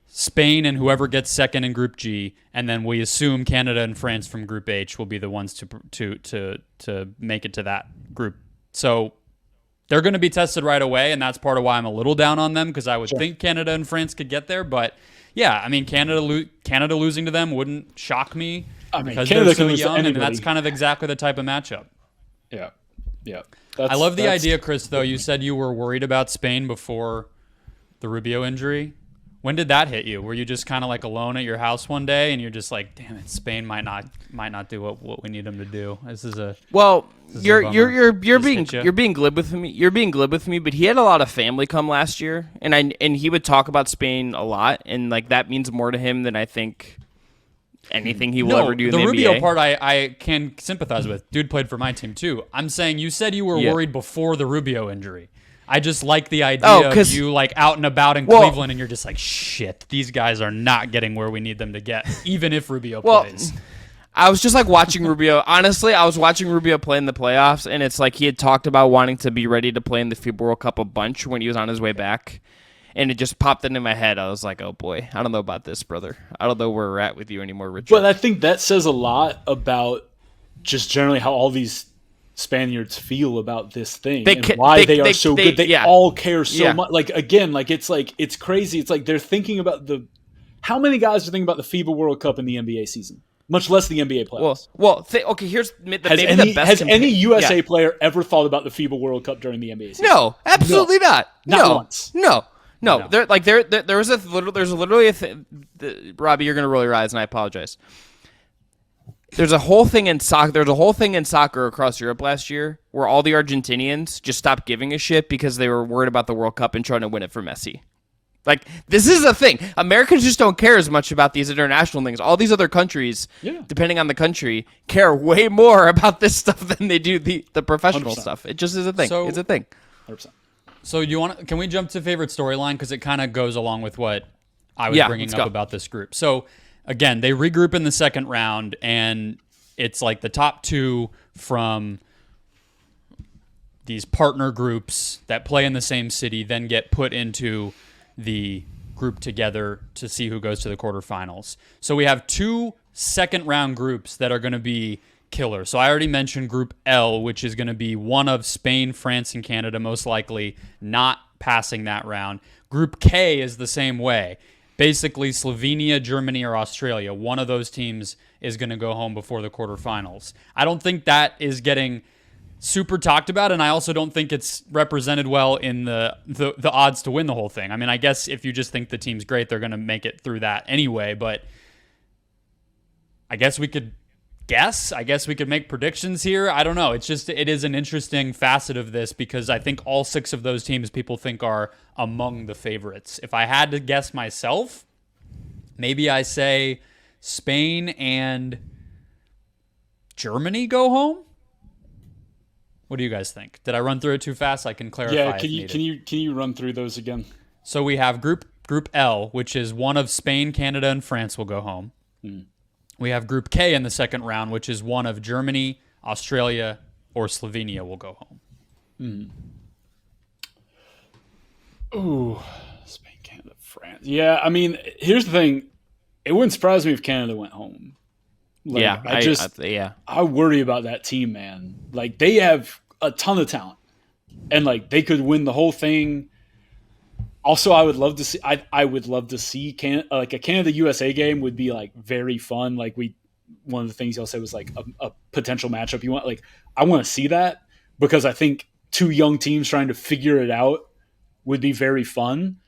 Spain and whoever gets second in Group G, and then we assume Canada and France from Group H will be the ones to make it to that group. So they're going to be tested right away, and that's part of why I'm a little down on them, because I would think Canada and France could get there. But yeah, I mean, Canada losing to them wouldn't shock me. I mean, because they're so young, and that's kind of exactly the type of matchup. Yeah. I love the idea, Chris, though. You said you were worried about Spain before the Rubio injury. When did that hit you? Were you just kind of like alone at your house one day, and you're just like, "Damn it, Spain might not do what we need them to do." You're being glib with me. You're being glib with me, but he had a lot of family come last year, and he would talk about Spain a lot, and like that means more to him than I think anything he will ever do in the NBA. The Rubio part I can sympathize with. Dude played for my team too. I'm saying you said you were worried before the Rubio injury. I just like the idea of you like out and about in Cleveland and you're just like, shit, these guys are not getting where we need them to get, even if Rubio plays. I was just like watching Rubio. Honestly, I was watching Rubio play in the playoffs, and it's like he had talked about wanting to be ready to play in the FIBA World Cup a bunch when he was on his way back. And it just popped into my head. I was like, oh, boy, I don't know about this, brother. I don't know where we're at with you anymore, Richard. But I think that says a lot about just generally how all these Spaniards feel about this thing and why they are so good. They all care so much. Like, again, like it's crazy. It's like they're thinking about how many guys are thinking about the FIBA World Cup in the NBA season, much less the NBA playoffs. Okay, here's the best. Has any USA player ever thought about the FIBA World Cup during the NBA season? No, absolutely not. Not once. No. There's literally a thing. Robbie, you're gonna roll your eyes, and I apologize. There's a whole thing in soccer. There's a whole thing in soccer across Europe last year where all the Argentinians just stopped giving a shit because they were worried about the World Cup and trying to win it for Messi. Like, this is the thing. Americans just don't care as much about these international things. All these other countries, depending on the country, care way more about this stuff than they do the professional 100%. stuff. It just is a thing. It's a thing. 100%. So can we jump to favorite storyline? Because it kind of goes along with what I was bringing up about this group. So, again, they regroup in the second round, and it's like the top two from these partner groups that play in the same city then get put into the group together to see who goes to the quarterfinals. So we have two second-round groups that are going to be killer. So I already mentioned Group L, which is going to be one of Spain, France, and Canada most likely not passing that round. Group K is the same way. Basically, Slovenia, Germany, or Australia. One of those teams is going to go home before the quarterfinals. I don't think that is getting super talked about, and I also don't think it's represented well in the odds to win the whole thing. I mean, I guess if you just think the team's great, they're going to make it through that anyway, but I guess we could guess. I guess we could make predictions here. I don't know. It is an interesting facet of this because I think all six of those teams people think are among the favorites. If I had to guess myself, maybe I say Spain and Germany go home. What do you guys think? Did I run through it too fast? I can clarify. Yeah, can you run through those again? So we have Group L, which is one of Spain, Canada, and France will go home. We have Group K in the second round, which is one of Germany, Australia, or Slovenia will go home. Ooh, Spain, Canada, France. Yeah, I mean, here's the thing. It wouldn't surprise me if Canada went home. Like, I worry about that team, man. Like, they have a ton of talent, and like they could win the whole thing. Also, I would love to see. I would love to see like a Canada USA game would be like very fun. Like one of the things y'all said was like a potential matchup you want. Like, I want to see that because I think two young teams trying to figure it out would be very fun.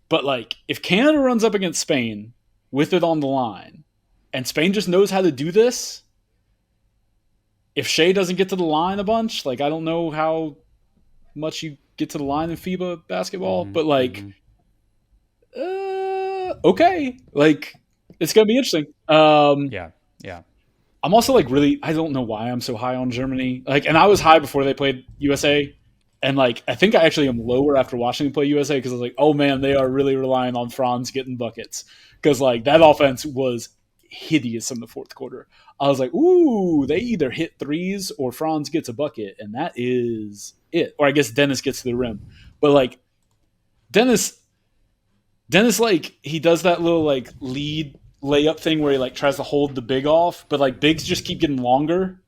But like, if Canada runs up against Spain with it on the line, and Spain just knows how to do this, if Shai doesn't get to the line a bunch, like I don't know how much you get to the line in FIBA basketball, but like, okay, like it's gonna be interesting. Yeah. I'm also like I don't know why I'm so high on Germany. Like, and I was high before they played USA, and like I think I actually am lower after watching them play USA because I was like, oh man, they are really relying on Franz getting buckets because like that offense was hideous in the fourth quarter. I was like, ooh, they either hit threes or Franz gets a bucket, and that is it. Or I guess Dennis gets to the rim. But like Dennis like he does that little like lead layup thing where he like tries to hold the big off, but like bigs just keep getting longer.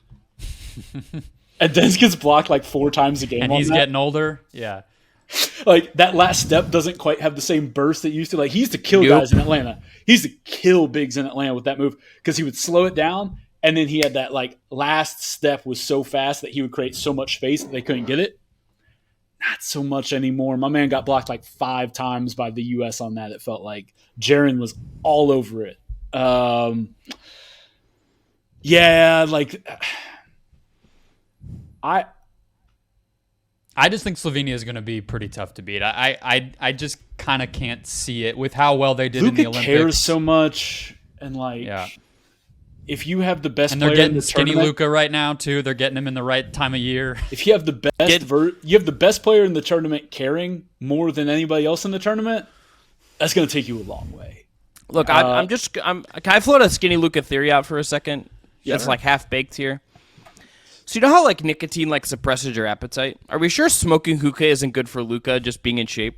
And Dennis gets blocked like 4 times a game. And he's getting older. Yeah. Like that last step doesn't quite have the same burst that used to. Like he used to kill guys in Atlanta. He used to kill bigs in Atlanta with that move because he would slow it down, and then he had that like last step was so fast that he would create so much space that they couldn't get it. Not so much anymore. My man got blocked like 5 times by the U.S. on that. It felt like Jaren was all over it. Yeah, like I just think Slovenia is going to be pretty tough to beat. I just kind of can't see it with how well they did in the Olympics. Luka cares so much, and like, if you have the best, and they're player getting in the skinny tournament, Luka right now too. They're getting him in the right time of year. If you have the best, you have the best player in the tournament caring more than anybody else in the tournament. That's going to take you a long way. Look, can I float a skinny Luka theory out for a second? Yeah, it's like half baked here. So you know how like nicotine like suppresses your appetite? Are we sure smoking hookah isn't good for Luka just being in shape?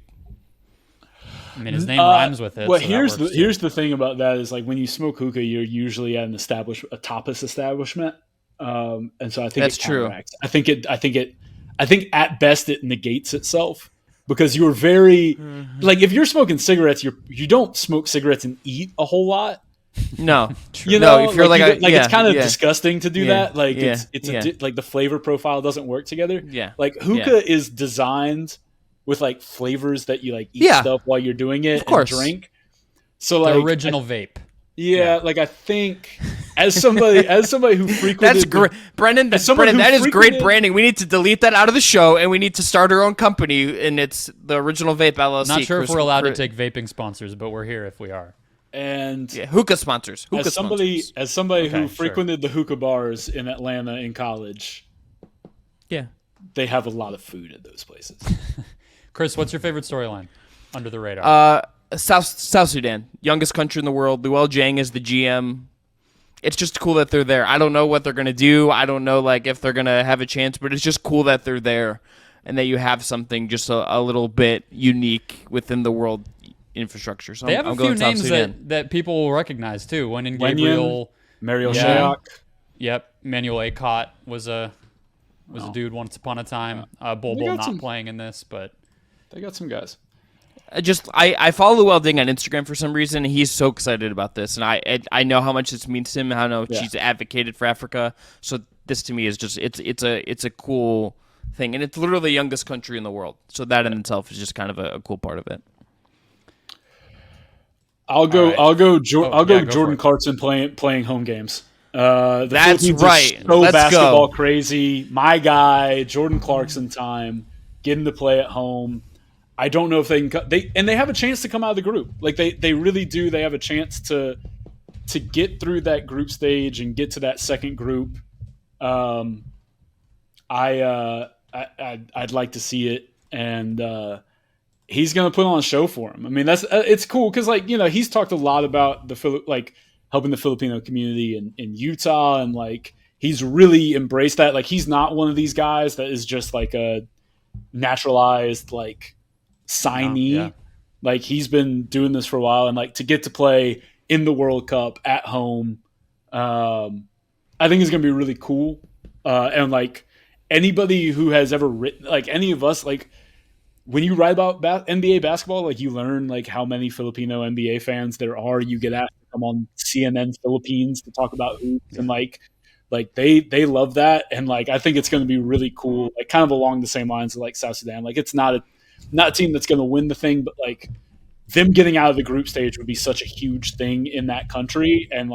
I mean, his name rhymes with it. Well, so here's the thing about that is like when you smoke hookah, you're usually at a tapas establishment, and so I think that's it true. I think at best it negates itself because you're very like if you're smoking cigarettes, you don't smoke cigarettes and eat a whole lot. No, you know, if you're it's kind of disgusting to do that. Like it's like the flavor profile doesn't work together. Yeah, like hookah is designed with like flavors that you like eat stuff while you're doing it of course. and drink. So the like original vape. Yeah, like I think as somebody who frequented That's great, Brendan. Brendan, that is great branding. We need to delete that out of the show, and we need to start our own company, and it's the Original Vape LLC. Not sure if we're allowed to take vaping sponsors, but we're here if we are. And hookah sponsors. As somebody who frequented the hookah bars in Atlanta in college, they have a lot of food at those places. Chris, what's your favorite storyline under the radar? South Sudan, youngest country in the world. Luol Deng is the GM. It's just cool that they're there. I don't know what they're gonna do. I don't know if they're gonna have a chance, but it's just cool that they're there and that you have something just a little bit unique within the world infrastructure. So they have a few names that people will recognize too. One in Gabriel, Mariel Shayok. Yep, Manuel Acott was a dude once upon a time. Bol not playing in this, but they got some guys. I follow Luol Deng on Instagram for some reason. He's so excited about this, and I know how much this means to him. How much he's advocated for Africa. So this to me is just it's a cool thing, and it's literally the youngest country in the world. So that in itself is just kind of a cool part of it. I'll go Jordan Clarkson playing home games. That's Philippines right. So Let's basketball go. Crazy. My guy, Jordan Clarkson time. Getting to play at home. I don't know if they can. They have a chance to come out of the group. Like they really do. They have a chance to get through that group stage and get to that second group. I'd like to see it, and he's gonna put on a show for him. I mean, it's cool because he's talked a lot about helping the Filipino community in Utah, and he's really embraced that. He's not one of these guys that is just a naturalized signee. He's been doing this for a while, and to get to play in the World Cup at home, I think is gonna be really cool. And anybody who has ever written, any of us, when you write about NBA basketball, you learn how many Filipino NBA fans there are. You get asked to come on CNN Philippines to talk about hoops, and they love that. And I think it's going to be really cool, kind of along the same lines of South Sudan. It's not a team that's going to win the thing, but them getting out of the group stage would be such a huge thing in that country, and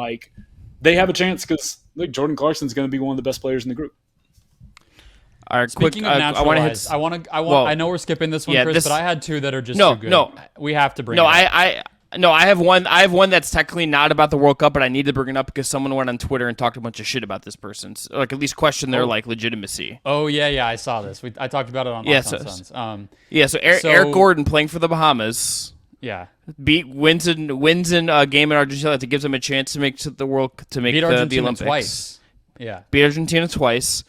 they have a chance because Jordan Clarkson's going to be one of the best players in the group. All right, Speaking of naturalized, I know we're skipping this one, Chris, but I had two that are just too good. No, we have to bring it up. I have one that's technically not about the World Cup, but I need to bring it up because someone went on Twitter and talked a bunch of shit about this person. So, at least question their legitimacy. Oh yeah, I saw this. I talked about it on Locked On Suns. So Eric Gordon playing for the Bahamas. Yeah. Wins in a game in Argentina that gives him a chance to make the Argentina Olympics twice. Yeah. Beat Argentina twice.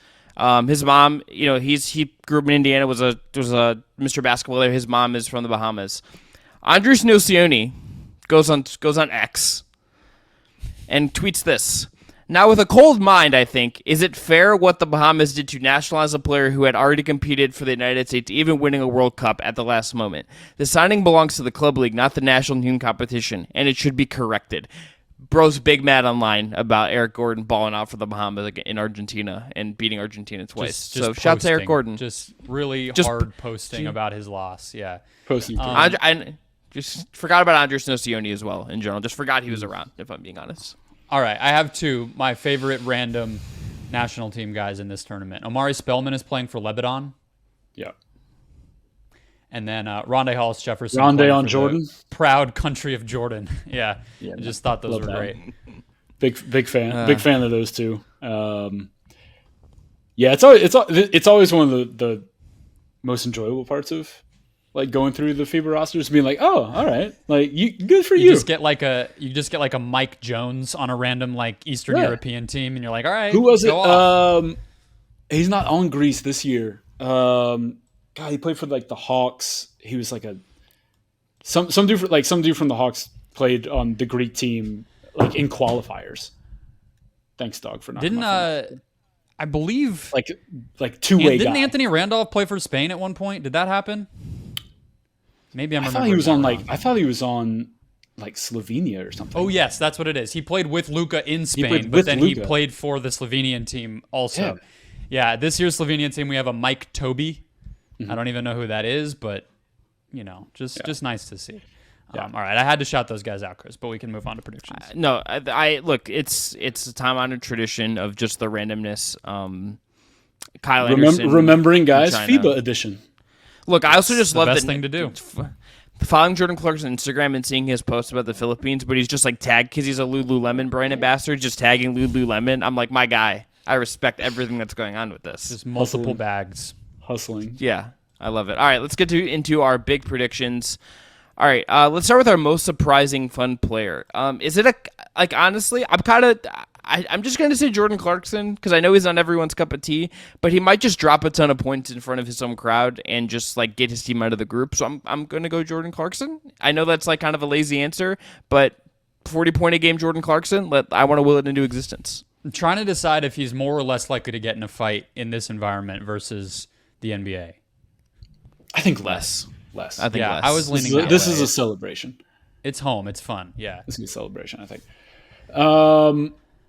His mom, he grew up in Indiana, was a Mr. Basketball there. His mom is from the Bahamas. Andres Nocioni goes on X and tweets this. Now, with a cold mind, I think, is it fair what the Bahamas did to nationalize a player who had already competed for the United States, even winning a World Cup at the last moment? The signing belongs to the club league, not the national team competition, and it should be corrected. Bro's big mad online about Eric Gordon balling out for the Bahamas in Argentina and beating Argentina twice. So shout to Eric Gordon. Just really hard posting about his loss. Yeah. Posting. I just forgot about Andres Nocioni as well in general. Just forgot he was around, if I'm being honest. All right. I have two. My favorite random national team guys in this tournament. Omari Spellman is playing for Lebanon. Yeah. And then Rondé Hollis Jefferson. Rondé on Jordan. Proud country of Jordan. Yeah. I just thought those were great. Big fan. Big fan of those two. It's always one of the most enjoyable parts of going through the FIBA rosters, being oh, all right, good for you. You just get a Mike Jones on a random Eastern European team, and you're all right. Who was it? He's not on Greece this year. God, he played for the Hawks. He was some dude from the Hawks played on the Greek team in qualifiers. Thanks, dog, for not. Didn't I believe two-way Didn't guy. Anthony Randolph play for Spain at one point? Did that happen? Maybe I'm. I thought he was on I thought he was on Slovenia or something. Oh yes, that's what it is. He played with Luka in Spain, but then he played for the Slovenian team also. Yeah, this year's Slovenian team we have a Mike Toby. I don't even know who that is, but just nice to see. All right, I had to shout those guys out, Chris, but we can move on to predictions. No, I look. It's a time-honored tradition of just the randomness. Kyle Anderson, remembering guys, FIBA edition. Look, I also just love the best thing to do. Following Jordan Clarkson's Instagram and seeing his posts about the Philippines, but he's just like tagged because he's a Lululemon brand ambassador, just tagging Lululemon. I'm like, my guy. I respect everything that's going on with this. Just multiple bags. Hustling. Yeah, I love it. All right, let's get into our big predictions. All right, let's start with our most surprising fun player. Is it honestly, I'm just going to say Jordan Clarkson because I know he's not everyone's cup of tea, but he might just drop a ton of points in front of his own crowd and just like get his team out of the group. So I'm going to go Jordan Clarkson. I know that's like kind of a lazy answer, but 40-point a game Jordan Clarkson, I want to will it into existence. I'm trying to decide if he's more or less likely to get in a fight in this environment versus the NBA. I think less. I think less. I was leaning that way. This is a celebration. It's home. It's fun. Yeah. This is a celebration, I think.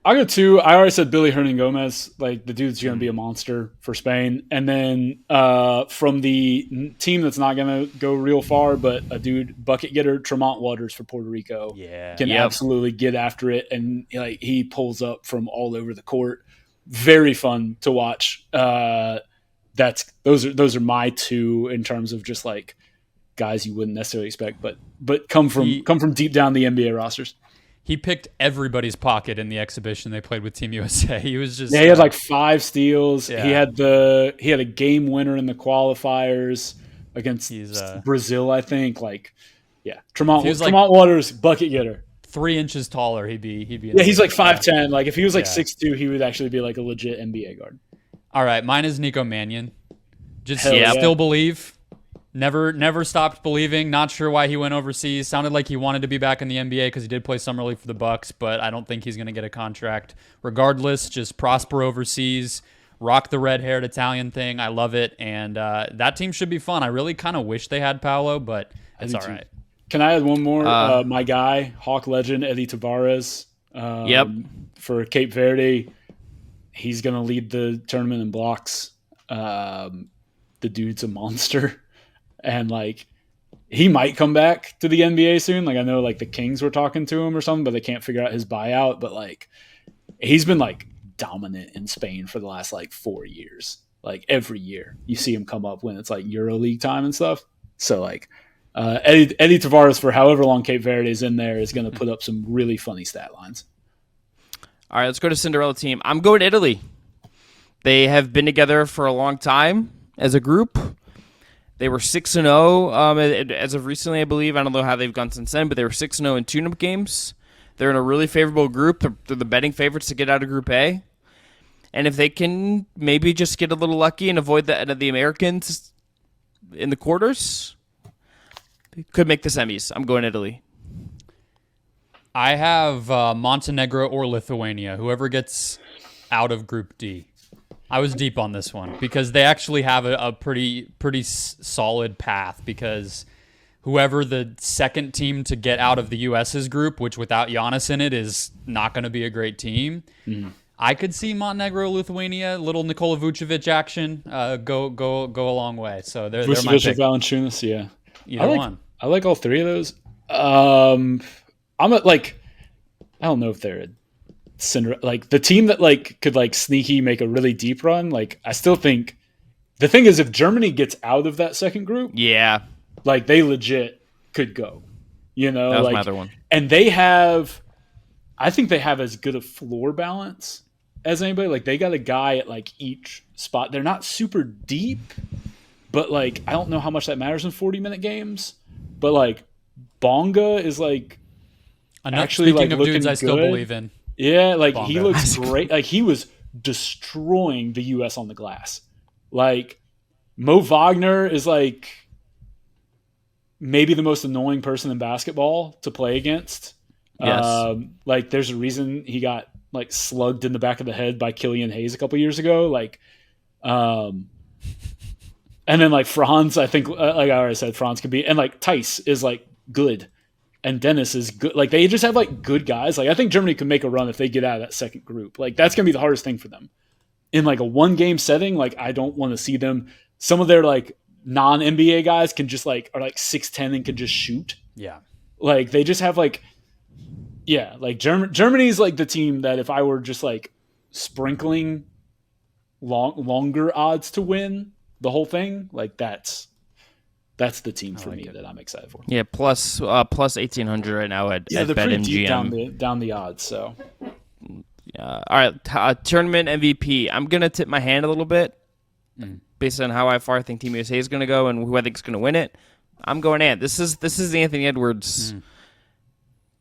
I'll go 2. I already said Billy Hernan-Gomez. Like, the dude's going to be a monster for Spain. And then from the team that's not going to go real far, but a dude, bucket getter, Tremont Waters for Puerto Rico. Yeah. Can absolutely get after it. And like he pulls up from all over the court. Very fun to watch. Those are my 2 in terms of just like guys you wouldn't necessarily expect, but come from deep down the NBA rosters. He picked everybody's pocket in the exhibition they played with Team USA. He was just he had like 5 steals. Yeah. He had a game winner in the qualifiers against Brazil, I think. Like, yeah, Tremont Waters, bucket getter. 3 inches taller, he'd be. He's like 5'10". Like if he was like 6'2", he would actually be like a legit NBA guard. All right, mine is Nico Mannion. Just yeah. Still believe. Never stopped believing. Not sure why he went overseas. Sounded like he wanted to be back in the NBA because he did play summer league for the Bucks, but I don't think he's going to get a contract. Regardless, just prosper overseas, rock the red-haired Italian thing. I love it, and that team should be fun. I really kind of wish they had Paolo, but it's all right. Can I add one more? My guy, Hawk legend Eddie Tavares. For Cape Verde, he's going to lead the tournament in blocks. The dude's a monster. And like he might come back to the NBA soon. Like I know like the Kings were talking to him or something, but they can't figure out his buyout. But like he's been like dominant in Spain for the last like 4 years. Like every year you see him come up when it's like EuroLeague time and stuff. So like Eddie Tavares for however long Cape Verde is in there is going to put up some really funny stat lines. All right, let's go to Cinderella team. I'm going to Italy. They have been together for a long time as a group. They were 6-0 as of recently, I believe. I don't know how they've gone since then, but they were 6-0 in tune-up games. They're in a really favorable group. They're the betting favorites to get out of Group A. And if they can maybe just get a little lucky and avoid the Americans in the quarters, they could make the semis. I'm going Italy. I have Montenegro or Lithuania, whoever gets out of Group D. I was deep on this one because they actually have a pretty solid path because whoever the second team to get out of the U.S.'s group, which without Giannis in it is not going to be a great team. Mm-hmm. I could see Montenegro, Lithuania, little Nikola Vucevic action go a long way. So they're my pick. Valanciunas, yeah. Either one. I like all 3 of those. I don't know if they're like the team that like could like sneaky make a really deep run. Like I still think the thing is if Germany gets out of that second group, like they legit could go. That was my other one. And I think they have as good a floor balance as anybody. Like they got a guy at like each spot. They're not super deep, but like I don't know how much that matters in 40-minute games. But like Bonga is like actually speaking like of dudes good. I still believe in. Yeah, like Bonga. He looks great. Like he was destroying the U.S. on the glass. Like Mo Wagner is like maybe the most annoying person in basketball to play against. Yes. Like there's a reason he got like slugged in the back of the head by Killian Hayes a couple years ago. Like, and then like Franz, I think like I already said, Franz could be, and like Tice is like good. And Dennis is good. Like they just have like good guys. Like I think Germany could make a run if they get out of that second group. Like that's gonna be the hardest thing for them. In like a 1-game setting, like I don't want to see them. Some of their like non-NBA guys can just like are like 6'10" and can just shoot. Yeah. Like they just have like, yeah, like Germany's like the team that if I were just like sprinkling longer odds to win the whole thing, like that's the team for me that I'm excited for. Yeah, plus 1,800 right now at they're pretty deep BetMGM. down the odds. So all right, tournament MVP. I'm gonna tip my hand a little bit based on how far I think Team USA is gonna go and who I think is gonna win it. I'm going Ant. This is the Anthony Edwards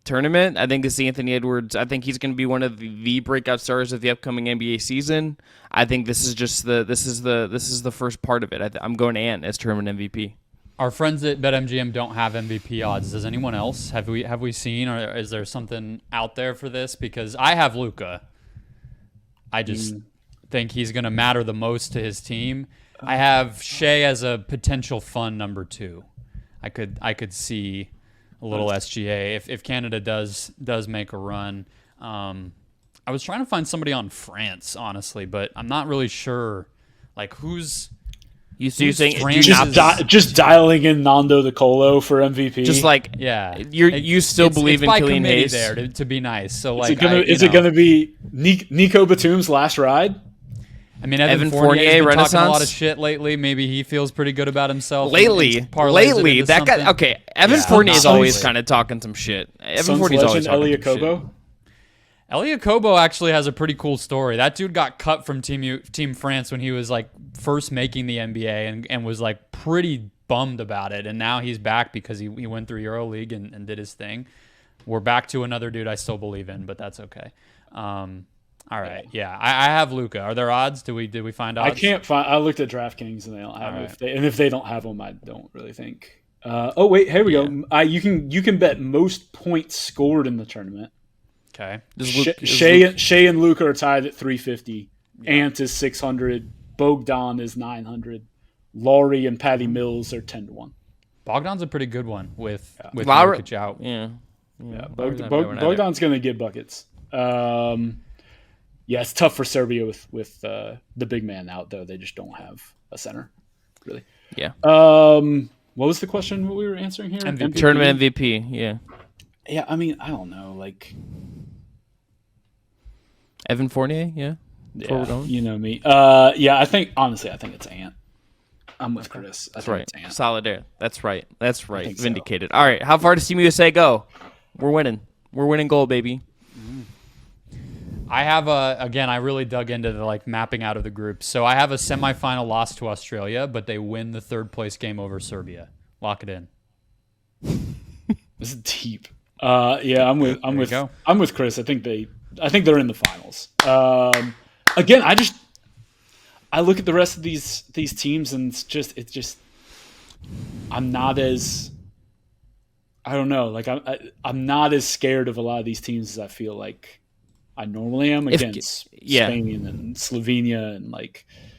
tournament. I think this is Anthony Edwards. I think he's going to be one of the breakout stars of the upcoming NBA season. I think this is just the first part of it. I'm going Ant as tournament MVP. Our friends at BetMGM don't have MVP odds. Does anyone else? Have we seen, or is there something out there for this? Because I have Luka. I just think he's going to matter the most to his team. I have Shai as a potential fun number 2. I could see a little SGA if Canada does make a run. I was trying to find somebody on France, honestly, but I'm not really sure. Like who's you saying just dialing in Nando De Colo for MVP? Just like you still believe in Killian Hayes there to be nice. So like, is it gonna be Nico Batum's last ride? I mean, Evan Fournier been talking a lot of shit lately. Maybe he feels pretty good about himself. Lately, that guy. Okay, Evan Fournier is always kind of talking some shit. Evan Fournier is always talking some shit. Elia Kobo actually has a pretty cool story. That dude got cut from Team France when he was like first making the NBA and was like pretty bummed about it. And now he's back because he went through EuroLeague and did his thing. We're back to another dude I still believe in, but that's okay. All right, yeah, I have Luka. Are there odds? Did we find odds? I can't find. I looked at DraftKings and they don't have it. Right. If they don't have them, I don't really think. Oh wait, here we go. You can bet most points scored in the tournament. Okay. Shai and Luka are tied at 350. Yeah. Ant is 600. Bogdan is 900. Lauri and Patty Mills are 10-1. Bogdan's a pretty good one with Jokic out. Yeah. Bogdan's going to get buckets. Yeah, it's tough for Serbia with the big man out, though. They just don't have a center, really. Yeah. What was the question we were answering here? MVP? Tournament MVP, yeah. Yeah, I mean, I don't know. Like Evan Fournier, yeah? Yeah, you know me. Yeah, I think it's Ant. I'm with Chris. That's right. Solid there. That's right. Vindicated. So. All right, how far does Team USA go? We're winning. We're winning gold, baby. I have I really dug into the mapping out of the group. So I have a semifinal loss to Australia, but they win the third place game over Serbia. Lock it in. This is deep. Yeah, I'm with Chris. I think they're in the finals. Again, I look at the rest of these teams and it's just I'm not as I don't know, I'm not as scared of a lot of these teams as I feel like I normally am against Spain and Slovenia and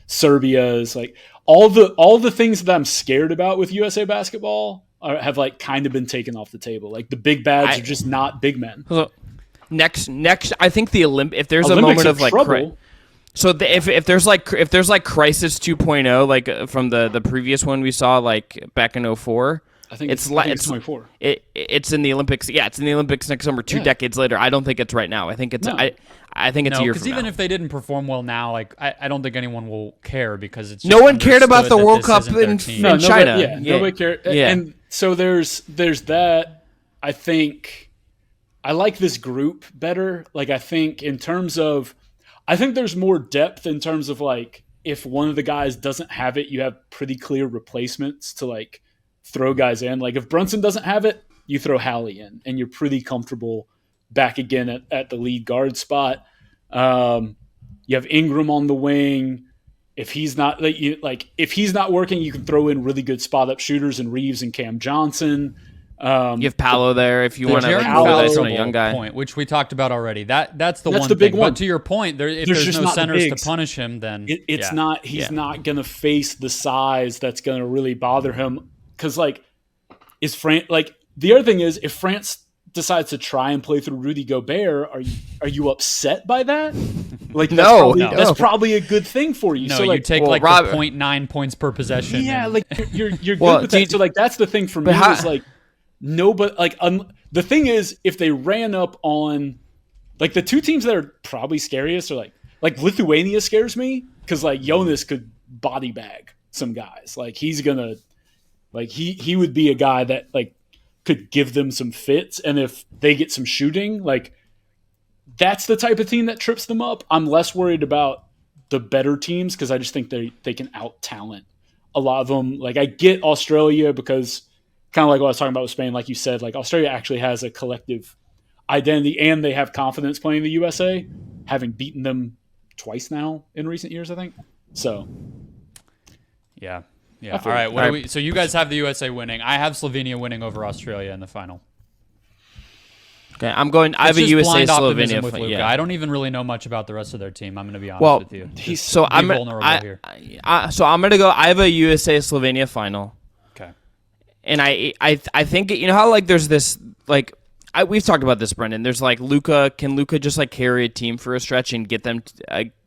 Serbia is all the things that I'm scared about with USA basketball have kind of been taken off the table. The big bads are just not big men. Next, I think if there's a moment of trouble. So if there's Crisis 2.0 from the previous one we saw back in 2004. I think it's 24. It's in the Olympics. Yeah, it's in the Olympics next summer. 2 decades later. I don't think it's right now. I think it's I think it's a year from now. Because even if they didn't perform well now, I don't think anyone will care because it's just no one cared about the World Cup in China. Nobody cared. Yeah. And so there's that. I think I like this group better. I think in terms of, I think there's more depth in terms of if one of the guys doesn't have it, you have pretty clear replacements to throw guys in. If Brunson doesn't have it, you throw Hallie in, and you're pretty comfortable back again at the lead guard spot. You have Ingram on the wing. If he's not if he's not working, you can throw in really good spot up shooters and Reeves and Cam Johnson. You have Paolo there if you want to roll on a young guy. Point, which we talked about already. That's the one big thing. one. But to your point, if there's no centers to punish him, then it's not. He's not going to face the size that's going to really bother him. Because is France the other thing is if France decides to try and play through Rudy Gobert, are you upset by that? That's probably a good thing for you. No, so you take the 0.9 points per possession. Yeah, you're good with that. So that's the thing for me is No, but like the thing is, if they ran up on like the two teams that are probably scariest are like Lithuania scares me because like Jonas could body bag some guys. Like he's gonna like he would be a guy that like could give them some fits, and if they get some shooting, like that's the type of team that trips them up. I'm less worried about the better teams because I just think they can out talent a lot of them. Like I get Australia because kind of like what I was talking about with Spain, like you said, like Australia actually has a collective identity and they have confidence playing the USA, having beaten them twice now in recent years, I think. So, yeah. All right. So you guys have the USA winning. I have Slovenia winning over Australia in the final. Okay, I have a USA Slovenia. With Luka. Yeah. I don't even really know much about the rest of their team. I'm going to be honest with you. I'm going to go. I have a USA Slovenia final. Okay. And I think you know how like there's this like we've talked about this, Brendan. There's like Luka. Can Luka just like carry a team for a stretch and get them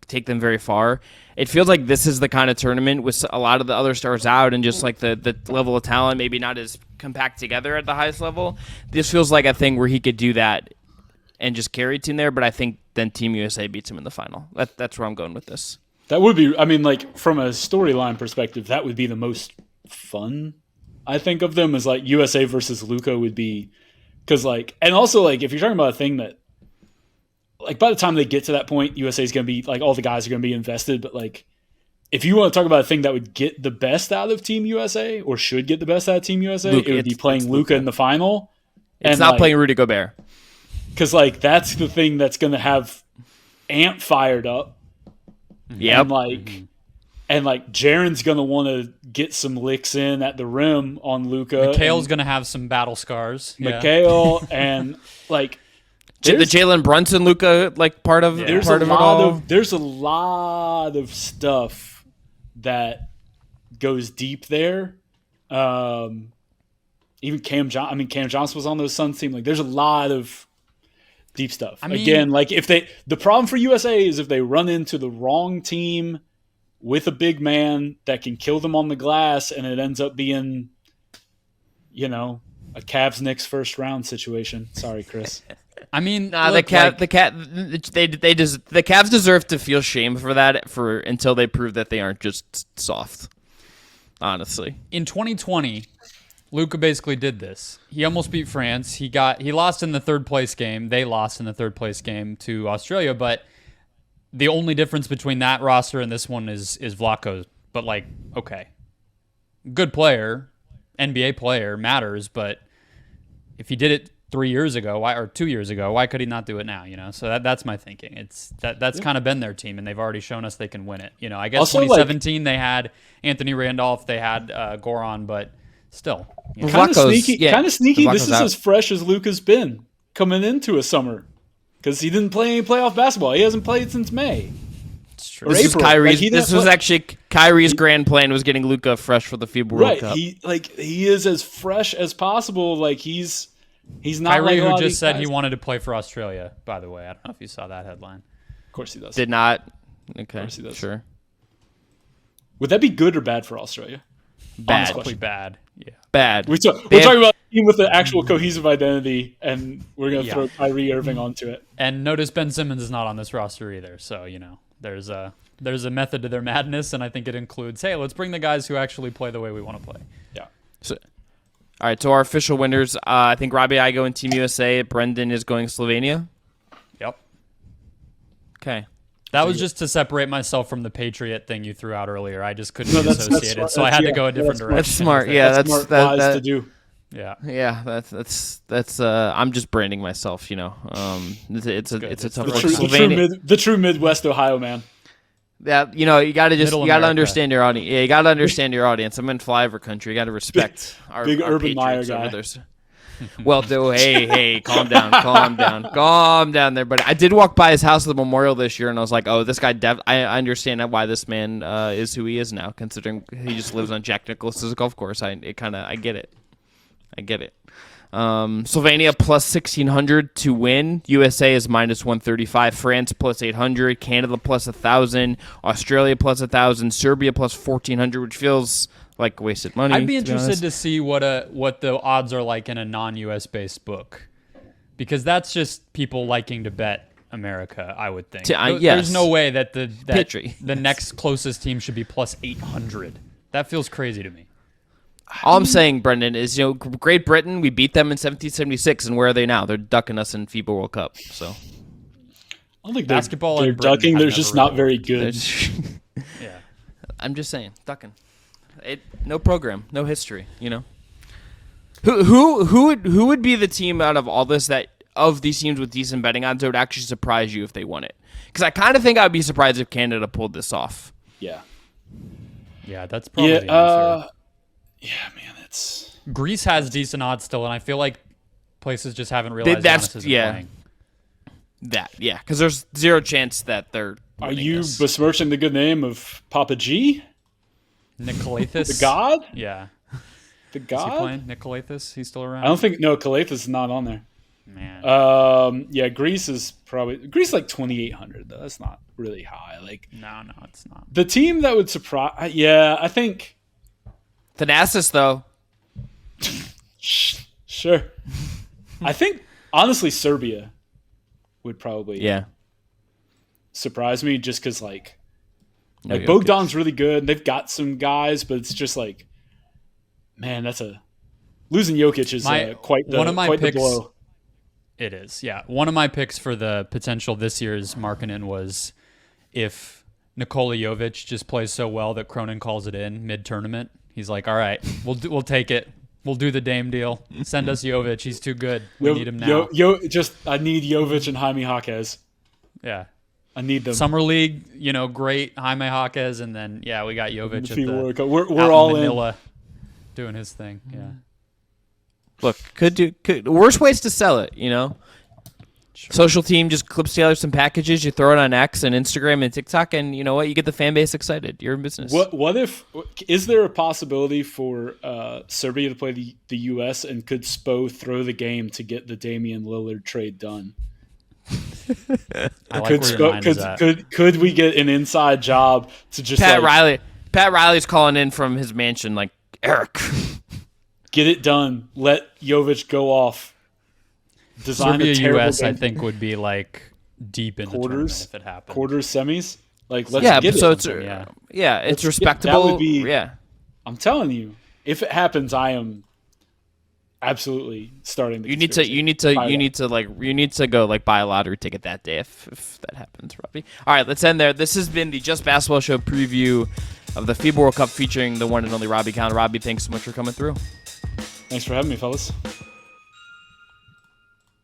take them very far? It feels like this is the kind of tournament with a lot of the other stars out and just like the level of talent maybe not as compact together at the highest level. This feels like a thing where he could do that and just carry a team there. But I think then Team USA beats him in the final. That's where I'm going with this. That would be. I mean, like from a storyline perspective, that would be the most fun. I think of them as like USA versus Luka would be because like, and also like if you're talking about a thing that like by the time they get to that point, USA is going to be like all the guys are going to be invested. But like if you want to talk about a thing that would get the best out of Team USA or should get the best out of Team USA, it would be playing Luka in the final. It's not playing Rudy Gobert because like that's the thing that's going to have Ant fired up. Yeah, and like Jaren's gonna want to get some licks in at the rim on Luka. Mikhail's gonna have some battle scars. Mikhail and like the Jalen Brunson Luka like part of there's part a of lot it all. There's a lot of stuff that goes deep there. Even Cam Johnson was on those Suns team. Like there's a lot of deep stuff. Again, like the problem for USA is if they run into the wrong team with a big man that can kill them on the glass, and it ends up being, a Cavs-Knicks first round situation. Sorry, Chris. I mean, the Cavs deserve to feel shame for that until they prove that they aren't just soft. Honestly, in 2020, Luka basically did this. He almost beat France. He lost in the third place game. They lost in the third place game to Australia, but the only difference between that roster and this one is Vlatko. But like, okay, good player, NBA player matters. But if he did it 3 years ago, or 2 years ago, why could he not do it now? So that's my thinking. It's that's kind of been their team, and they've already shown us they can win it. I guess also, 2017 they had Anthony Randolph, they had Goran, but still, kind of sneaky. This is as fresh as Luka's been coming into a summer. Because he didn't play any playoff basketball. He hasn't played since May. It's true. This was actually Kyrie's grand plan was getting Luka fresh for the FIBA World Cup. He is as fresh as possible. Like he's not Kyrie, like who just said he wanted to play for Australia. By the way, I don't know if you saw that headline. Of course he does. Did not. Okay. Of course he does. Sure. Would that be good or bad for Australia? Bad. Probably bad. Yeah. Bad. We're talking about a team with the actual cohesive identity, and we're going to throw Kyrie Irving onto it. And notice Ben Simmons is not on this roster either. So, there's a method to their madness, and I think it includes, hey, let's bring the guys who actually play the way we want to play. Yeah. All right, so our official winners, I think Robbie I go in Team USA. Brendan is going Slovenia. Yep. Okay. That was just to separate myself from the Patriot thing you threw out earlier. I just couldn't be associated, so I had to go a different direction. That's smart. Yeah, that's smart wise to do. Yeah, that's. I'm just branding myself. It's a tough one. The true Midwest Ohio man. Yeah, you gotta understand your audience. Yeah, you gotta understand your audience. I'm in flyover country. You gotta respect our Urban Meyer guy. Well, hey, calm down there. But I did walk by his house at the Memorial this year, and I was like, oh, this guy. I understand why this man is who he is now, considering he just lives on Jack Nicklaus's golf course. I get it. Slovenia plus 1,600 to win. USA is minus 135. France plus 800. Canada plus 1,000. Australia plus 1,000. Serbia plus 1,400, which feels like wasted money. I'd be interested to see what the odds are like in a non-US based book, because that's just people liking to bet America, I would think. Yes. There's no way that the next closest team should be plus 800. That feels crazy to me. All I'm saying, Brendan, is Great Britain, we beat them in 1776, and where are they now? They're ducking us in FIBA World Cup. So I don't think basketball they're ducking. They're just not very good. Yeah, I'm just saying, ducking. No program, no history. Who would be the team out of all this that of these teams with decent betting odds that would actually surprise you if they won it? Because I kind of think I'd be surprised if Canada pulled this off. Yeah, that's probably the answer. Yeah, man, it's Greece has decent odds still, and I feel like places just haven't realized Giannis isn't playing. Because there's zero chance that they're. Are you besmirching the good name of Papa G? Nicolaithis? The god? Yeah. The god? Is he playing? Nicolaithis? He's still around? I don't think... No, Nicolaithis is not on there. Man. Yeah, Greece is probably... Greece is like 2,800, though. That's not really high. Like, No, it's not. the team that would surprise... Yeah, I think... Thanasis, though. Sure. I think, honestly, Serbia would probably surprise me, just because, like Bogdan's really good. And they've got some guys, but it's just like, man, losing Jokic is quite the blow. It is, yeah. One of my picks for the potential this year's Markkanen was if Nikola Jovic just plays so well that Cronin calls it in mid-tournament. He's like, all right, we'll take it. We'll do the Dame deal. Send us Jovic. He's too good. We need him now. I need Jovic and Jaime Jaquez. Yeah. I need them. Summer League, great Jaime Jaquez, and then we got Jovic at the World Cup. We're all Manila in. Doing his thing. Yeah. Look, could worst ways to sell it, Sure. Social team just clips together some packages, you throw it on X and Instagram and TikTok, and you know what? You get the fan base excited. You're in business. Is there a possibility for Serbia to play the U.S. and could Spo throw the game to get the Damian Lillard trade done? Could we get an inside job to just Pat Riley's calling in from his mansion like, Eric. Get it done. Let Jovic go off. Serbia US, I think, would be like deep in the tournament if it happened. Quarters, semis. Like, let's get it. It's respectable. That would be, I'm telling you, if it happens, I am absolutely starting the conspiracy. You need to go like buy a lottery ticket that day if that happens, Robbie. All right, let's end there. This has been the Just Basketball Show preview of the FIBA World Cup featuring the one and only Robby Kalland. Robbie, thanks so much for coming through. Thanks for having me, fellas.